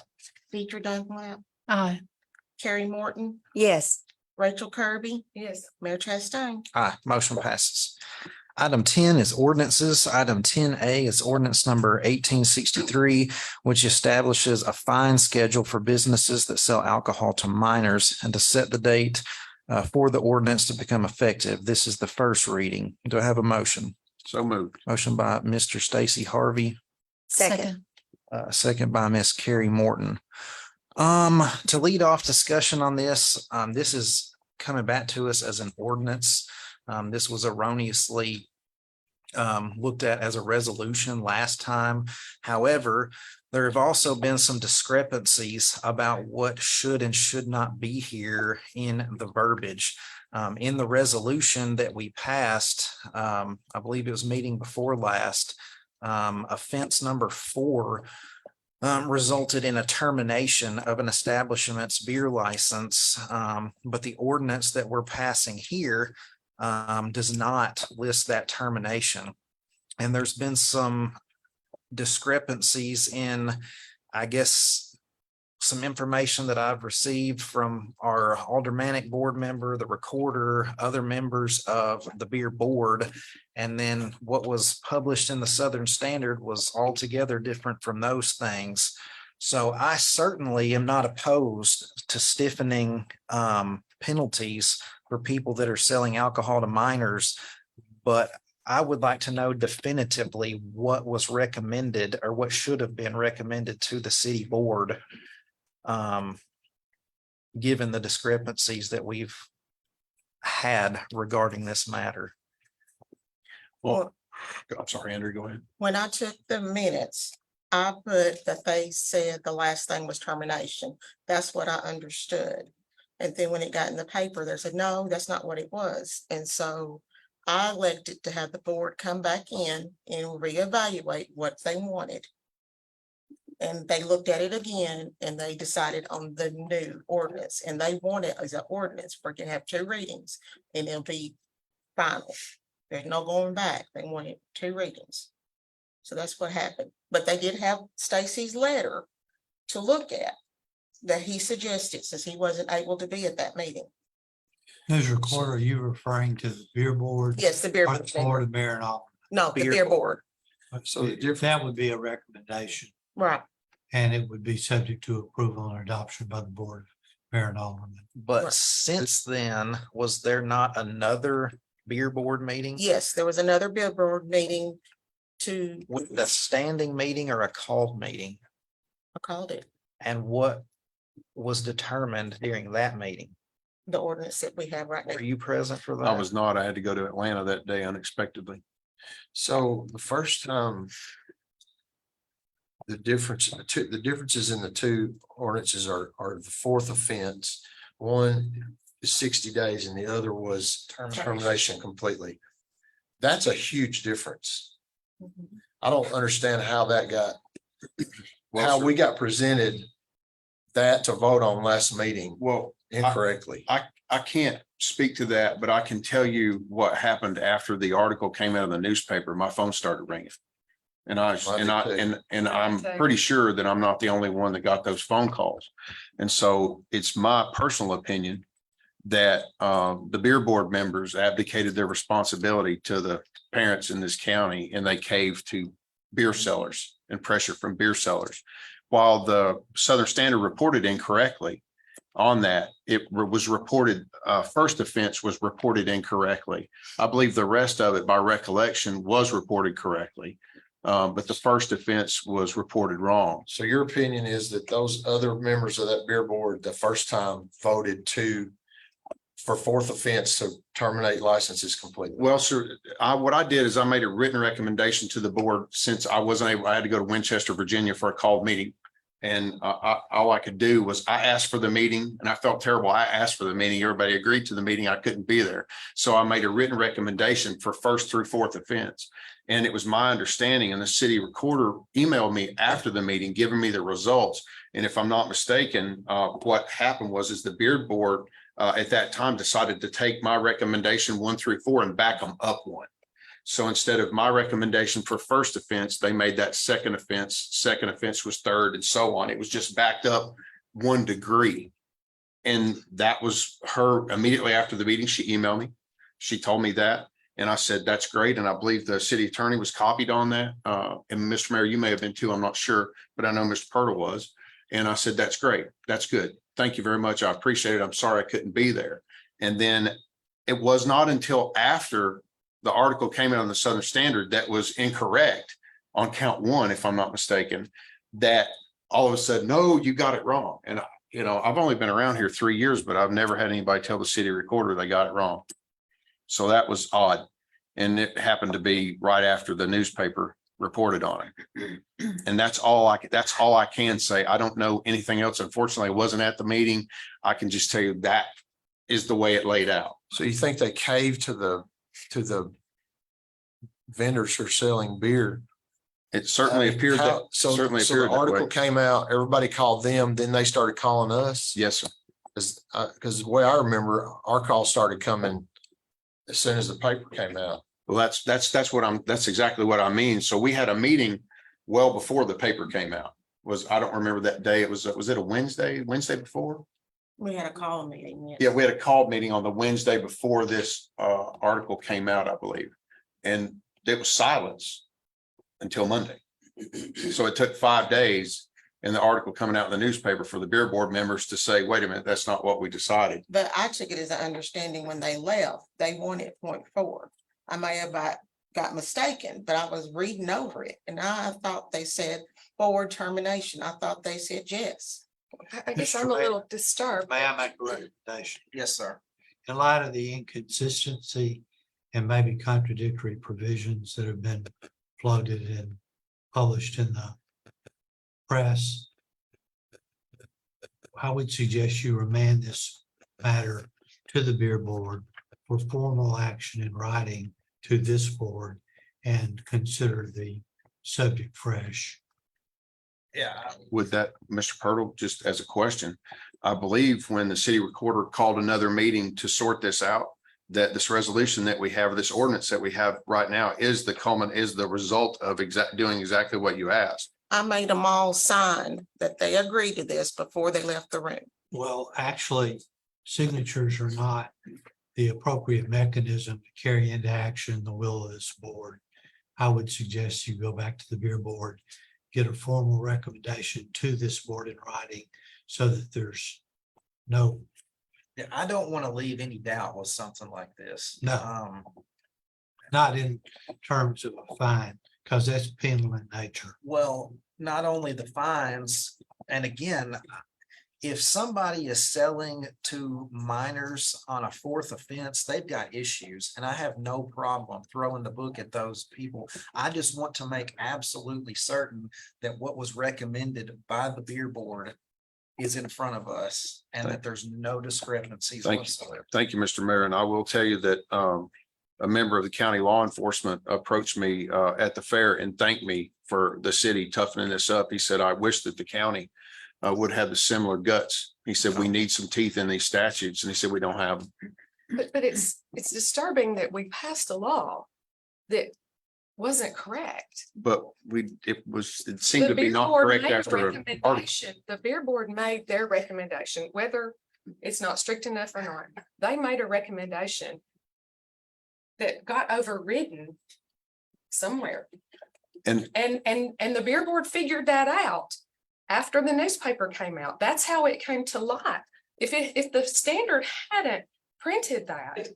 Deidre Dunlap, Aye. Carrie Morton, Yes, Rachel Kirby, Yes, Mayor Chastain. Aye, motion passes. Item 10 is ordinances. Item 10A is ordinance number 1863, which establishes a fine schedule for businesses that sell alcohol to minors and to set the date for the ordinance to become effective. This is the first reading. Do I have a motion? So moved. Motion by Mr. Stacy Harvey, second, second by Miss Carrie Morton. To lead off discussion on this, this is coming back to us as an ordinance. This was erroneously looked at as a resolution last time. However, there have also been some discrepancies about what should and should not be here in the verbiage. In the resolution that we passed, I believe it was meeting before last, offense number 4 resulted in a termination of an establishment's beer license. But the ordinance that we're passing here does not list that termination. And there's been some discrepancies in, I guess, some information that I've received from our aldermanic board member, the recorder, other members of the beer board. And then what was published in the Southern Standard was altogether different from those things. So I certainly am not opposed to stiffening penalties for people that are selling alcohol to minors. But I would like to know definitively what was recommended or what should have been recommended to the city board. Given the discrepancies that we've had regarding this matter. Well, I'm sorry, Andrew, go ahead. When I took the minutes, I put that they said the last thing was termination. That's what I understood. And then when it got in the paper, they said, no, that's not what it was. And so I elected to have the board come back in and reevaluate what they wanted. And they looked at it again and they decided on the new ordinance, and they want it as an ordinance where it can have 2 readings and it'll be final. There's no going back. They wanted 2 readings. So that's what happened. But they did have Stacy's letter to look at that he suggested, since he wasn't able to be at that meeting. Ms. Recorder, are you referring to the beer board? Yes, the beer Or board. the Board of Mayor and all? No, the Beer beer board. So that would be a recommendation, Right. and it would be subject to approval and adoption by the Board of Mayor and Alderman. But Right. since then, was there not another beer board meeting? Yes, there was another beer board meeting to, With a standing meeting or a called meeting? I called it, And what was determined during that meeting? the ordinance that we have right now. Were you present for that? I was not. I had to go to Atlanta that day unexpectedly. So the first time. The differences in the 2 ordinances are the 4th offense. One is 60 days and the other was termination completely. That's a huge difference. Mhm. I don't understand how that got, Well, how sir. we got presented that to vote on last meeting Well, incorrectly. I can't speak to that, but I can tell you what happened after the article came out of the newspaper. My phone started ringing. And I'm pretty sure that I'm not the only one that got those phone calls. And so it's my personal opinion that the beer board members abdicated their responsibility to the parents in this county, and they caved to beer sellers and pressure from beer sellers. While the Southern Standard reported incorrectly on that, it was reported, first offense was reported incorrectly. I believe the rest of it, by recollection, was reported correctly. But the first offense was reported wrong. So your opinion is that those other members of that beer board, the first time voted for 4th offense to terminate licenses completely? Well, sir, what I did is I made a written recommendation to the board, since I wasn't able, I had to go to Winchester, Virginia for a called meeting. And all I could do was I asked for the meeting, and I felt terrible. I asked for the meeting. Everybody agreed to the meeting. I couldn't be there. So I made a written recommendation for 1st through 4th offense. And it was my understanding, and the city recorder emailed me after the meeting, giving me the results. And if I'm not mistaken, what happened is the beer board at that time decided to take my recommendation 1 through 4 and back them up 1. So instead of my recommendation for first offense, they made that second offense. Second offense was 3rd, and so on. It was just backed up 1 degree. And that was her immediately after the meeting. She emailed me. She told me that. And I said, that's great. And I believe the city attorney was copied on that. And Mr. Mayor, you may have been too, I'm not sure, but I know Mr. Purtle was. And I said, that's great. That's good. Thank you very much. I appreciate it. I'm sorry I couldn't be there. And then it was not until after the article came out on the Southern Standard that was incorrect on count 1, if I'm not mistaken, that all of a sudden, no, you got it wrong. And, I've only been around here 3 years, but I've never had anybody tell the city recorder they got it wrong. So that was odd. And it happened to be right after the newspaper reported on it. And that's all I can say. I don't know anything else. Unfortunately, I wasn't at the meeting. I can just tell you that is the way it laid out. So you think they caved to the vendors who are selling beer? It certainly appeared that. So certainly the appeared that way. article came out, everybody called them, then they started calling us. Yes, sir. Because the way I remember, our call started coming as soon as the paper came out. Well, that's exactly what I mean. So we had a meeting well before the paper came out. was, I don't remember that day. It was it a Wednesday before? We had a call meeting. Yeah, we had a call meeting on the Wednesday before this article came out, I believe. And there was silence until Monday. So it took 5 days and the article coming out in the newspaper for the beer board members to say, wait a minute, that's not what we decided. But I took it as an understanding when they left, they wanted 0.4. I may have got mistaken, but I was reading over it and I thought they said forward termination. I thought they said yes. I guess Mr. I'm a Mayor. little disturbed. May I make a recommendation? Yes, sir. In light of the inconsistency and maybe contradictory provisions that have been floated and published in the press, I would suggest you remand this matter to the beer board for formal action in writing to this board and consider the subject fresh. Yeah. With that, Mr. Purtle, just as a question, I believe when the city recorder called another meeting to sort this out, that this resolution that we have, this ordinance that we have right now is the result of doing exactly what you asked. I made them all sign that they agreed to this before they left the room. Well, actually, signatures are not the appropriate mechanism to carry into action the will of this board. I would suggest you go back to the beer board, get a formal recommendation to this board in writing so that there's no, Yeah, I don't want to leave any doubt with something like this. No. not in terms of a fine, because that's penal in nature. Well, not only the fines, and again, if somebody is selling to minors on a fourth offense, they've got issues, and I have no problem throwing the book at those people. I just want to make absolutely certain that what was recommended by the beer board is in front of us and that there's no discrepancies Thank you. whatsoever. Thank you, Mr. Mayor. And I will tell you that a member of the county law enforcement approached me at the fair and thanked me for the city toughening this up. He said, I wish that the county would have the similar guts. He said, we need some teeth in these statutes. And he said, we don't have them. But it's disturbing that we passed a law that wasn't correct. But it seemed The to be beer not board correct made a after an article. recommendation. The beer board made their recommendation, whether it's not strict enough or not. They made a recommendation that got overridden somewhere. And And the beer board figured that out after the newspaper came out. That's how it came to light. If the standard hadn't printed that,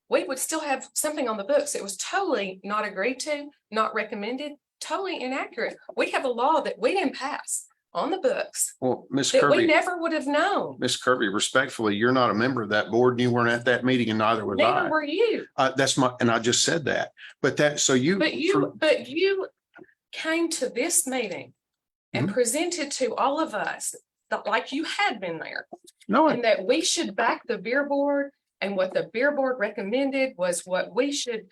we would still have something on the books. It was totally not agreed to, not recommended, totally inaccurate. We have a law that we didn't pass on the books well, Ms. that we Kirby, never would have known. Ms. Kirby, respectfully, you're not a member of that board. And you weren't at that meeting and neither was Neither I. were you, And I just said that, but but you came to this meeting and Mm-hmm. presented to all of us that like you had been there. no, And that we should back the beer board, and what the beer board recommended was what we should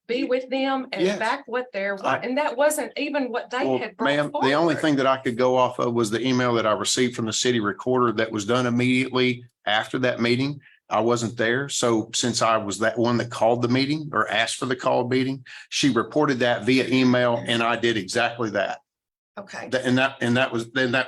be with them and Yes. back what they're, I- and that wasn't even what they well, had brought ma'am, the only forward. thing that I could go off of was the email that I received from the city recorder that was done immediately after that meeting. I wasn't there. So since I was that one that called the meeting or asked for the call meeting, she reported that via email and I did exactly that. Okay, And that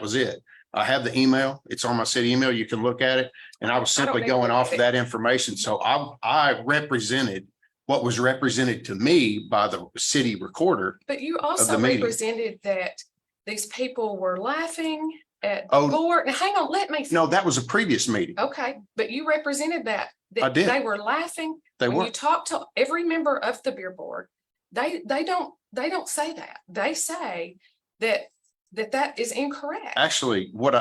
was it. I have the email. It's on my city email. You can look at it. And I was I don't simply need going to off look of at that information. So I represented what was represented to me by the city recorder. but you also meeting. represented that these people were laughing at the Oh. board. Now, hang on, let me. No, that was a previous meeting. Okay, but you represented that. I did. They were laughing. They When were. you talk to every member of the beer board, they don't say that. They say that is incorrect. Actually, what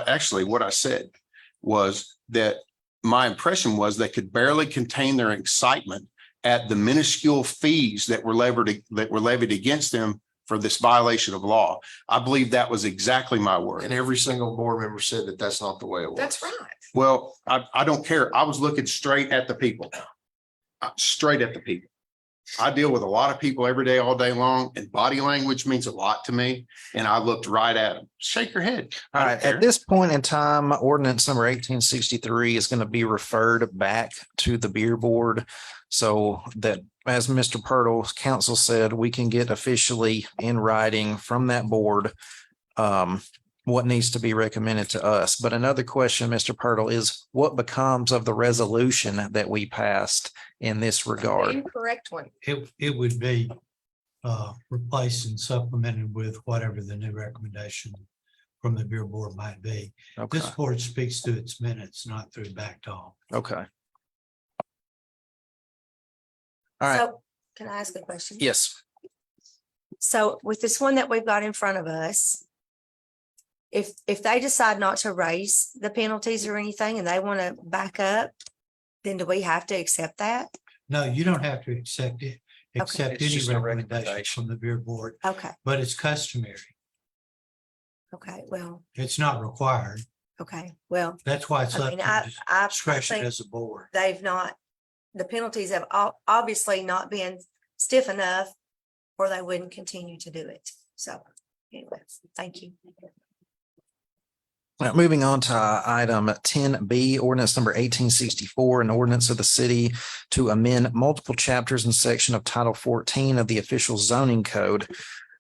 I said was that my impression was they could barely contain their excitement at the minuscule fees that were levied against them for this violation of law. I believe that was exactly my word. And every single board member said that that's not the way it was. That's right. Well, I don't care. I was looking straight at the people. Straight at the people. I deal with a lot of people every day, all day long, and body language means a lot to me. And I looked right at them. Shake your head. I All don't right, care. at this point in time, ordinance number 1863 is going to be referred back to the beer board. So that, as Mr. Purtle's counsel said, we can get officially in writing from that board what needs to be recommended to us. But another question, Mr. Purtle, is what becomes of the resolution that we passed in this The regard? incorrect one. It would be replaced and supplemented with whatever the new recommendation from the Bureau Board might be. Okay, This board speaks to its minutes, not through back talk. okay. All right, So can I ask a question? yes. So with this one that we've got in front of us, if they decide not to raise the penalties or anything and they want to back up, then do we have to accept that? No, you don't have to accept it, accept It's any just a recommendation recommendation. from the Bureau Board, Okay, but it's customary. okay, well, It's not required. okay, well, That's why it's I left mean, to I discretion think as a board. they've not, the penalties have obviously not been stiff enough or they wouldn't continue to do it. So anyway, thank you. Now, moving on to item 10B, ordinance number 1864, an ordinance of the city to amend multiple chapters and section of Title 14 of the official zoning code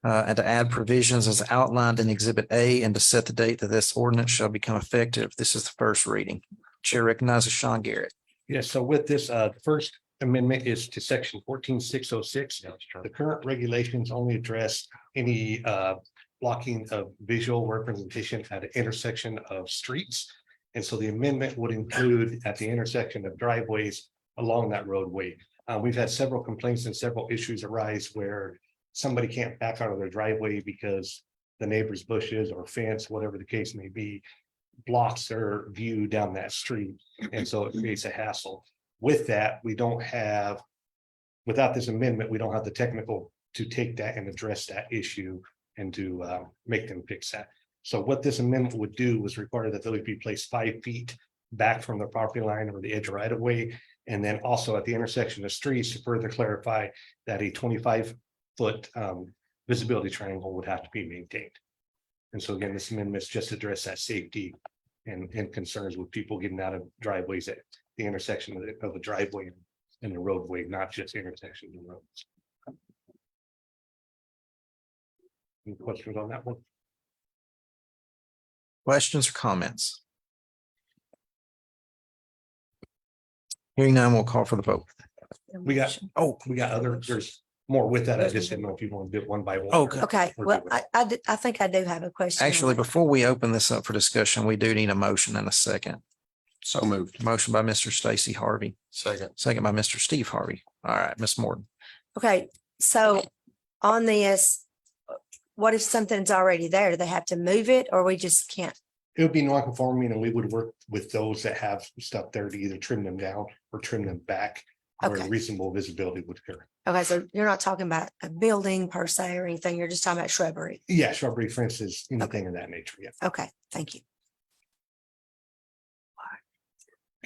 and to add provisions as outlined in Exhibit A and to set the date that this ordinance shall become effective. This is the first reading. Chair recognizes Sean Garrett. Yes, so with this, the first amendment is to section 14606. The current regulations only address any blocking of visual representation at an intersection of streets. And so the amendment would include at the intersection of driveways along that roadway. We've had several complaints and several issues arise where somebody can't back out of their driveway because the neighbor's bushes or fence, whatever the case may be, blocks their view down that street. And so it creates a hassle. With that, we don't have, without this amendment, we don't have the technical to take that and address that issue and to make them fix that. So what this amendment would do was require that those be placed 5 feet back from the property line or the edge right of way. And then also at the intersection of streets to further clarify that a 25-foot visibility triangle would have to be maintained. And so again, this amendment is just address that safety and concerns with people getting out of driveways at the intersection of the driveway and the roadway, not just intersections and roads. Any questions on that one? Questions or comments? Hearing none, we'll call for the vote. We got other, there's more with that. I just didn't know if you want to do it one by one. Okay. Okay, We're well, good with I think I do have a question. on Actually, that. before we open this up for discussion, we do need a motion and a second. So moved. Motion by Mr. Stacy Harvey, Second. second by Mr. Steve Harvey. All right, Ms. Morton. Okay, so on this, what if something's already there? Do they have to move it or we just can't? It would be non-conforming and we would work with those that have stuff there to either trim them down or trim them back where Okay. reasonable visibility would occur. Okay, so you're not talking about a building per se or anything. You're just talking about shrubbery. Yeah, shrubbery, fences, anything of that nature. Yeah. Okay, thank you.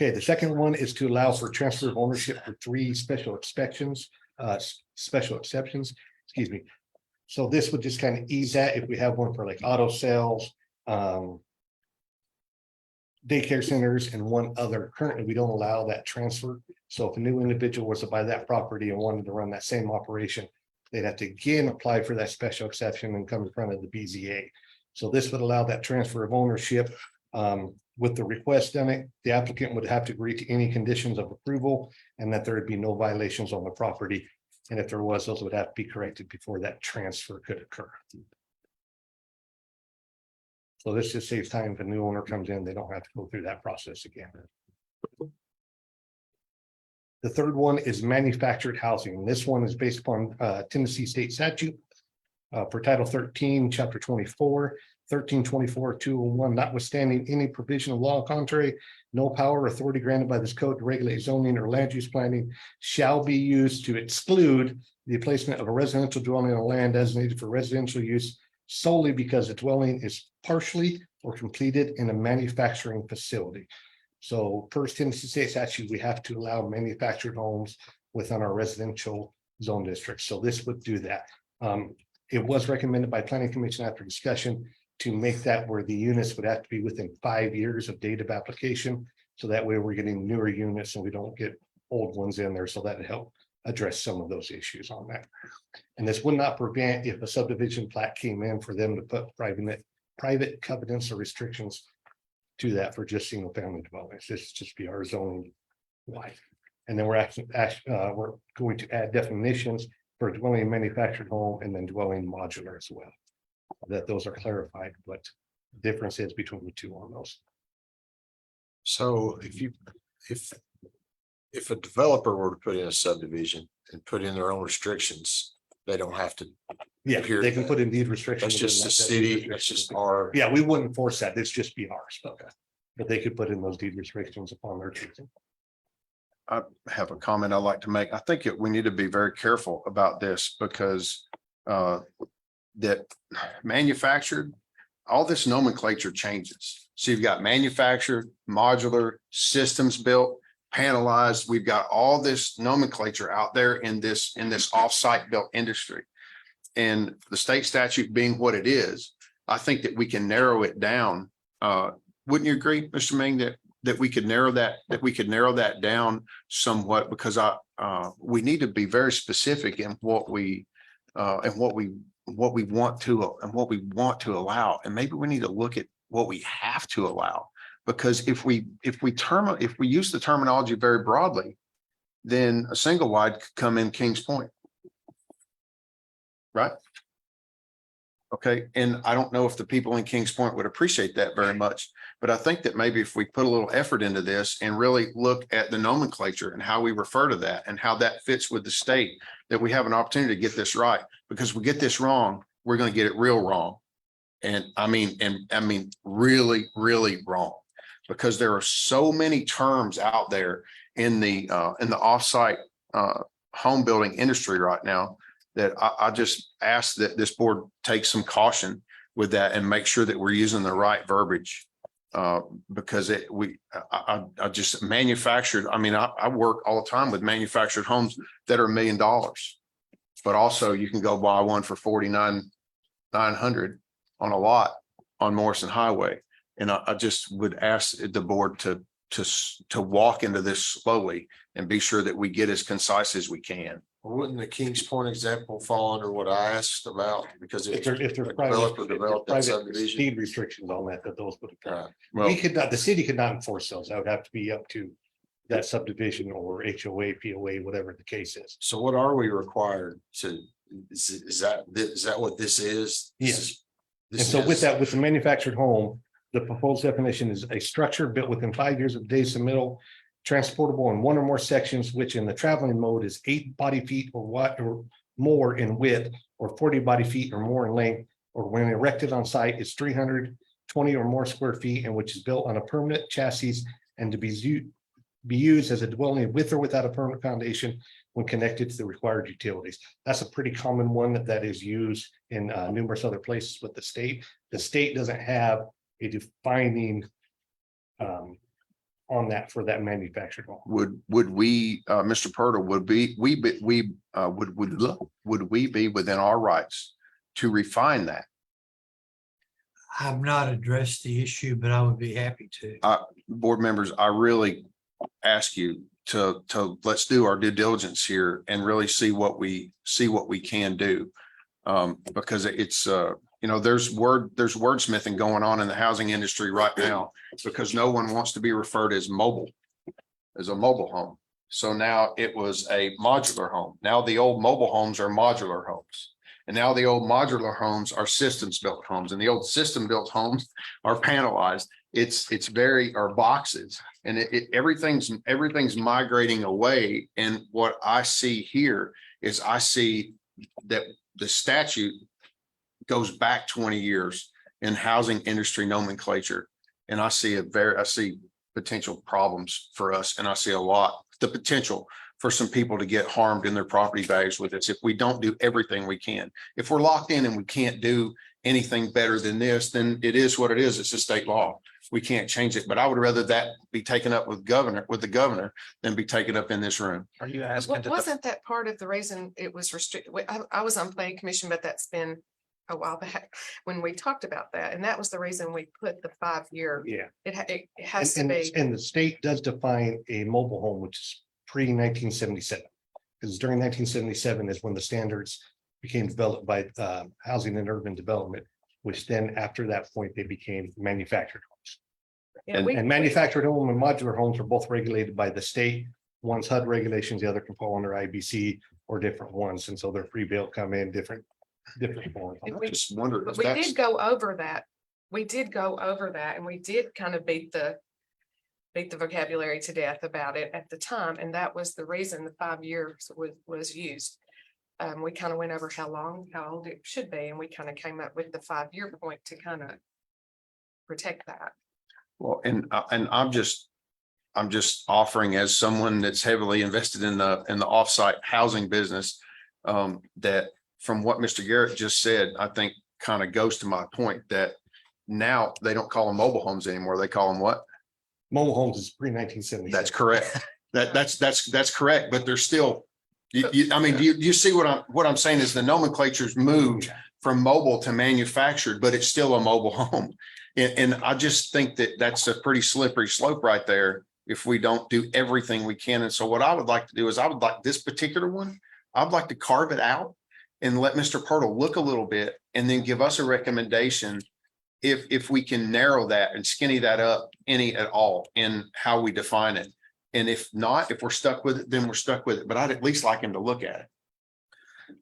Okay, the second one is to allow for transfer of ownership for 3 special exceptions, excuse me. So this would just kind of ease that if we have one for like auto sales, daycare centers and one other. Currently, we don't allow that transfer. So if a new individual was to buy that property and wanted to run that same operation, they'd have to again apply for that special exception and come in front of the BZA. So this would allow that transfer of ownership. With the request on it, the applicant would have to agree to any conditions of approval and that there would be no violations on the property. And if there was, those would have to be corrected before that transfer could occur. So this just saves time. If a new owner comes in, they don't have to go through that process again. The third one is manufactured housing. This one is based upon Tennessee state statute for Title 13, Chapter 24. 1324-201, notwithstanding any provision of law contrary, no power or authority granted by this code to regulate zoning or land use planning shall be used to exclude the placement of a residential dwelling on land designated for residential use solely because the dwelling is partially or completed in a manufacturing facility. So per Tennessee state statute, we have to allow manufactured homes within our residential zone district. So this would do that. It was recommended by Planning Commission after discussion to make that where the units would have to be within 5 years of date of application. So that way we're getting newer units and we don't get old ones in there. So that'd help address some of those issues on that. And this would not prevent if a subdivision plat came in for them to put private private covenants or restrictions to that for just single family dwellings. This is just be our zoning wide. And then we're we're going to add definitions for dwelling manufactured home and then dwelling modular as well. That those are clarified, what the difference is between the two on those. So if a developer were to put in a subdivision and put in their own restrictions, they don't have to. Yeah, Here. they can put in deed restrictions. That's just the city, that's just our. Yeah, we wouldn't force that. It's just be ours. Okay. But they could put in those deed restrictions upon their choosing. I have a comment I'd like to make. I think we need to be very careful about this because that manufactured, all this nomenclature changes. So you've got manufactured, modular, systems built, panelized. We've got all this nomenclature out there in this off-site built industry. And the state statute being what it is, I think that we can narrow it down. Wouldn't you agree, Mr. Ming, that we could narrow that down somewhat, because we need to be very specific in what we want to allow. And maybe we need to look at what we have to allow, because if we use the terminology very broadly, then a single wide could come in Kings Point. Right? Okay, and I don't know if the people in Kings Point would appreciate that very much, but I think that maybe if we put a little effort into this and really look at the nomenclature and how we refer to that and how that fits with the state, that we have an opportunity to get this right. Because we get this wrong, we're going to get it real wrong. And I mean really, really wrong, because there are so many terms out there in the offsite home building industry right now that I just ask that this board take some caution with that and make sure that we're using the right verbiage. Because I just manufactured. I mean, I work all the time with manufactured homes that are $1 million, but also you can go buy one for $49,900 on a lot on Morrison Highway. And I just would ask the board to walk into this slowly and be sure that we get as concise as we can. Wouldn't the Kings Point example fall under what I asked about? Because If there's developer private developed that subdivision. deed restrictions on that those would apply. Well, We could not, the city could not enforce those. That would have to be up to that subdivision or HOA, POA, whatever the case is. So what are we required to, is that what this is? Yes. And This so with is- that, with the manufactured home, the proposed definition is a structure built within 5 years of date submittal, transportable in one or more sections, which in the traveling mode is 8 body feet or what or more in width, or 40 body feet or more in length, or when erected on site is 320 or more square feet, and which is built on a permanent chassis and to be used as a dwelling with or without a permanent foundation when connected to the required utilities. That's a pretty common one that is used in numerous other places with the state. The state doesn't have a defining on that for that manufactured home. would we, Mr. Purtle, would we be within our rights to refine that? I've not addressed the issue, but I would be happy to. Board members, I really ask you to let's do our due diligence here and really see what we can do. Because it's there's wordsmithing going on in the housing industry right now, because no one wants to be referred as a mobile home. So now it was a modular home. Now the old mobile homes are modular homes. And now the old modular homes are systems built homes, and the old system built homes are panelized. It's very, are boxes, and everything's migrating away. And what I see here is I see that the statute goes back 20 years in housing industry nomenclature. And I see potential problems for us. And I see the potential for some people to get harmed in their property values with this if we don't do everything we can. If we're locked in and we can't do anything better than this, then it is what it is. It's a state law. We can't change it. But I would rather that be taken up with the governor than be taken up in this room. Are you asking? Wasn't that part of the reason it was restricted? I was on planning commission, but that's been a while back when we talked about that. And that was the reason we put the 5-year. Yeah. It has to And be. and the state does define a mobile home, which is pre-1977. Because during 1977 is when the standards became developed by Housing and Urban Development which then after that point, they became manufactured homes. Yeah, And, we- and manufactured home and modular homes are both regulated by the state. One's HUD regulations, the other can fall under IBC or different ones. And so they're pre-built, come in different forms. And I we- just wondered But if we that's, did go over that. We did go over that and we did kind of beat the vocabulary to death about it at the time. And that was the reason the 5 years was used. We kind of went over how old it should be, and we kind of came up with the 5-year point to kind of protect that. well, and I'm just offering as someone that's heavily invested in the offsite housing business. That from what Mr. Garrett just said, I think kind of goes to my point that now they don't call them mobile homes anymore. They call them what? Mobile homes is pre-1970. That's correct. That's correct, but they're still, I mean, do you see what I'm saying is the nomenclature's moved from mobile to manufactured, but it's still a mobile home. And I just think that that's a pretty slippery slope right there if we don't do everything we can. And so what I would like to do is I would like this particular one, I'd like to carve it out and let Mr. Pirtle look a little bit and then give us a recommendation if we can narrow that and skinny that up any at all in how we define it. And if not, if we're stuck with it, then we're stuck with it. But I'd at least like him to look at it.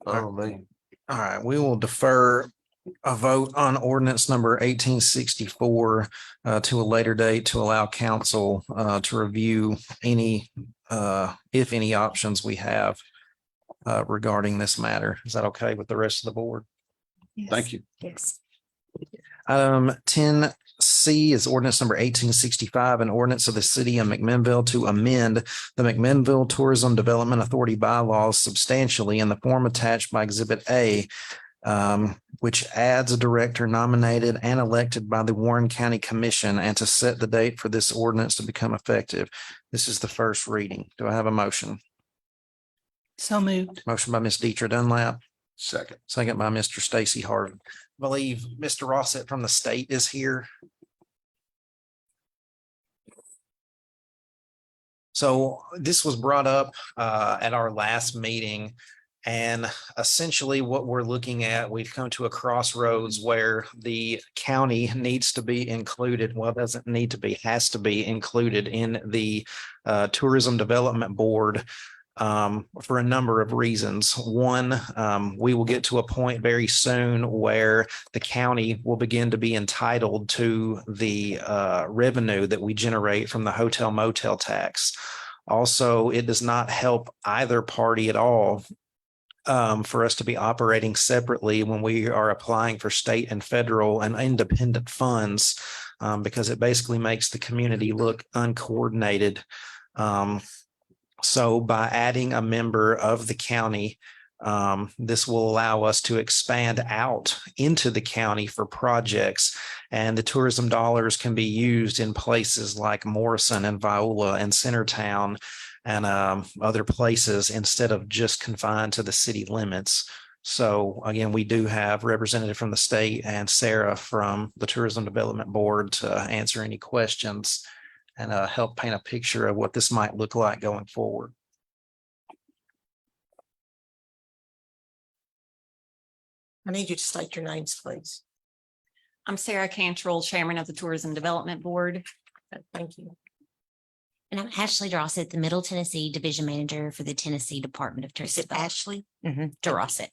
Oh, man. All right, we will defer a vote on ordinance number 1864 to a later date to allow council to review any, if any options we have regarding this matter. Is that okay with the rest of the board? Thank you. Yes. 10C is ordinance number 1865, an ordinance of the city of McMinnville to amend the McMinnville Tourism Development Authority bylaws substantially in the form attached by Exhibit A, which adds a director nominated and elected by the Warren County Commission and to set the date for this ordinance to become effective. This is the first reading. Do I have a motion? So moved. Motion by Ms. Deidre Dunlap, Second. second by Mr. Stacy Harvey. I believe Mr. Rossett from the state is here. So this was brought up at our last meeting. And essentially what we're looking at, we've come to a crossroads where the county needs to be included. Well, doesn't need to be, has to be included in the Tourism Development Board for a number of reasons. One, we will get to a point very soon where the county will begin to be entitled to the revenue that we generate from the hotel motel tax. Also, it does not help either party at all for us to be operating separately when we are applying for state and federal and independent funds, because it basically makes the community look uncoordinated. So by adding a member of the county, this will allow us to expand out into the county for projects, and the tourism dollars can be used in places like Morrison and Viola and Centertown and other places instead of just confined to the city limits. So again, we do have representative from the state and Sarah from the Tourism Development Board to answer any questions and help paint a picture of what this might look like going forward. I need you to state your names, please. I'm Sarah Cantrell, Chairman of the Tourism Development Board. Thank you. And I'm Ashley Drossett, the Middle Tennessee Division Manager for the Tennessee Department of Tourism. Ashley? Drossett.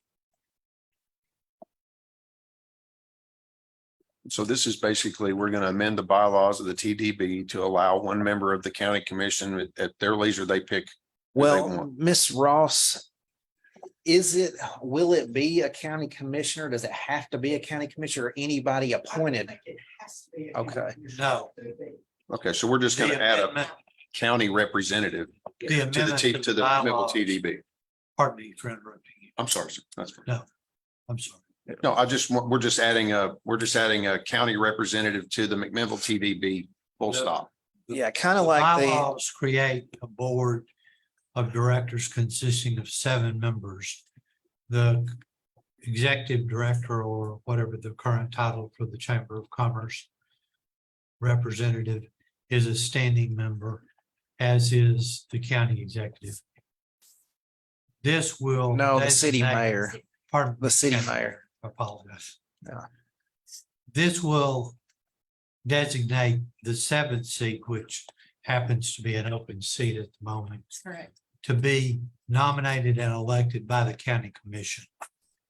So this is basically, we're going to amend the bylaws of the TDB to allow one member of the county commission at their leisure, they pick. who they Well, want. Ms. Ross, will it be a county commissioner? Does it have to be a county commissioner or anybody appointed? Okay. No. Okay, so we're just going to add a county representative The to the amendment T, to to the the Middle bylaws. TDB. Pardon me for interrupting you. I'm sorry, sir. That's fine. No. I'm sorry. No, we're just adding a county representative to the McMinnville TDB, full stop. Yeah, kind of like the, Bylaws create a board of directors consisting of 7 members. The executive director, or whatever the current title for the Chamber of Commerce representative, is a standing member, as is the county executive. This will. no, the city designate- mayor, Pardon. the city mayor. I apologize. This will designate the seventh seat, which happens to be an open seat at the moment, Correct. to be nominated and elected by the county commission.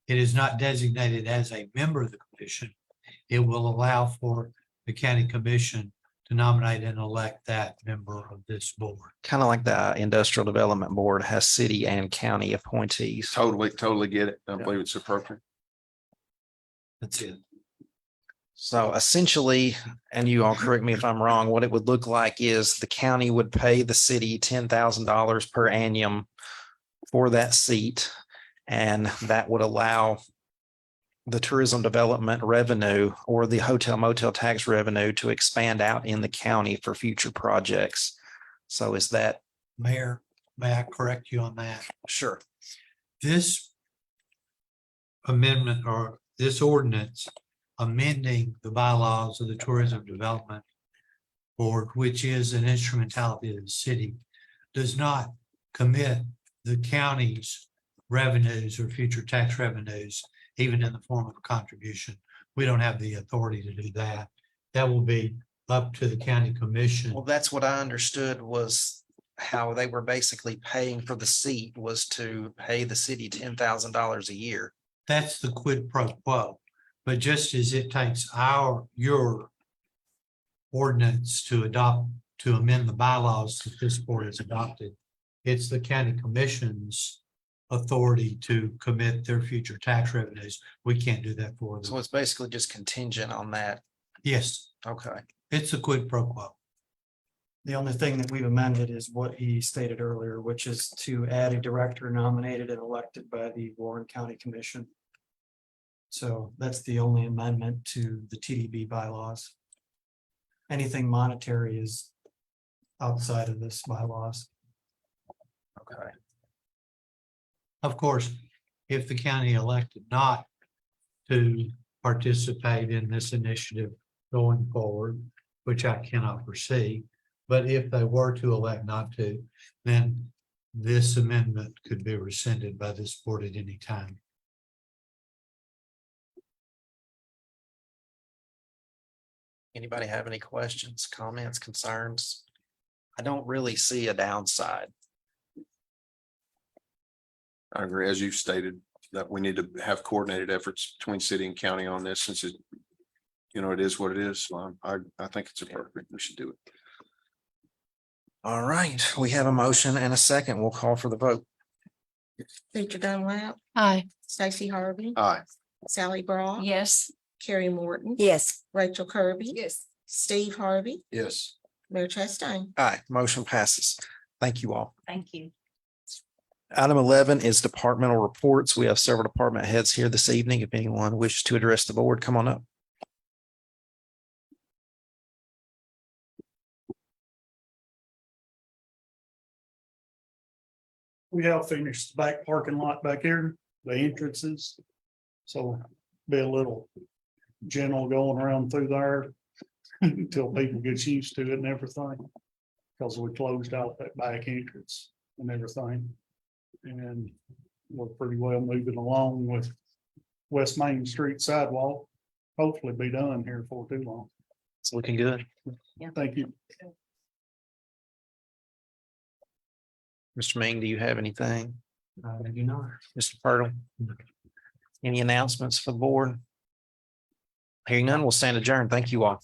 It is not designated as a member of the commission. It will allow for the county commission to nominate and elect that member of this board. Kind of like the Industrial Development Board has city and county appointees. Totally get it. I believe it's appropriate. That's it. So essentially, and you all correct me if I'm wrong, what it would look like is the county would pay the city $10,000 per annum for that seat. And that would allow the tourism development revenue or the hotel motel tax revenue to expand out in the county for future projects. So is that? Mayor, may I correct you on that? Sure. This amendment or this ordinance amending the bylaws of the Tourism Development Board, which is an instrumentality of the city, does not commit the county's revenues or future tax revenues, even in the form of a contribution. We don't have the authority to do that. That will be up to the county commission. Well, that's what I understood was how they were basically paying for the seat was to pay the city $10,000 a year. That's the quid pro quo. But just as it takes your ordinance to amend the bylaws that this board has adopted, it's the county commission's authority to commit their future tax revenues. We can't do that for So them. it's basically just contingent on that. Yes, Okay. it's a quid pro quo. The only thing that we've amended is what he stated earlier, which is to add a director nominated and elected by the Warren County Commission. So that's the only amendment to the TDB bylaws. Anything monetary is outside of this bylaws. Okay. Of course, if the county elected not to participate in this initiative going forward, which I cannot foresee, but if they were to elect not to, then this amendment could be rescinded by this board at any time. Anybody have any questions, comments, concerns? I don't really see a downside. I agree, as you've stated, that we need to have coordinated efforts between city and county on this since it, it is what it is. So I think it's appropriate. We should do it. All right, we have a motion and a second. We'll call for the vote. Deidre Dunlap, Aye. Stacy Harvey, Aye. Sally Brown. Yes. Carrie Morton. Yes. Rachel Kirby. Yes. Steve Harvey, Yes. Mayor Chastain. Aye, motion passes. Thank you all. Thank you. Item 11 is departmental reports. We have several department heads here this evening. If anyone wishes to address the board, come on up. We have finished the back parking lot back here, the entrances. So be a little gentle going around through there until people get used to it and everything. Because we closed out that back entrance and everything. And we're pretty well moving along with West Main Street sidewalk. Hopefully be done here before too long. It's looking good. Thank you. Mr. Ming, do you have anything? I do not. Mr. Purtle? Any announcements for the board? Hearing none, we'll stand adjourned. Thank you all.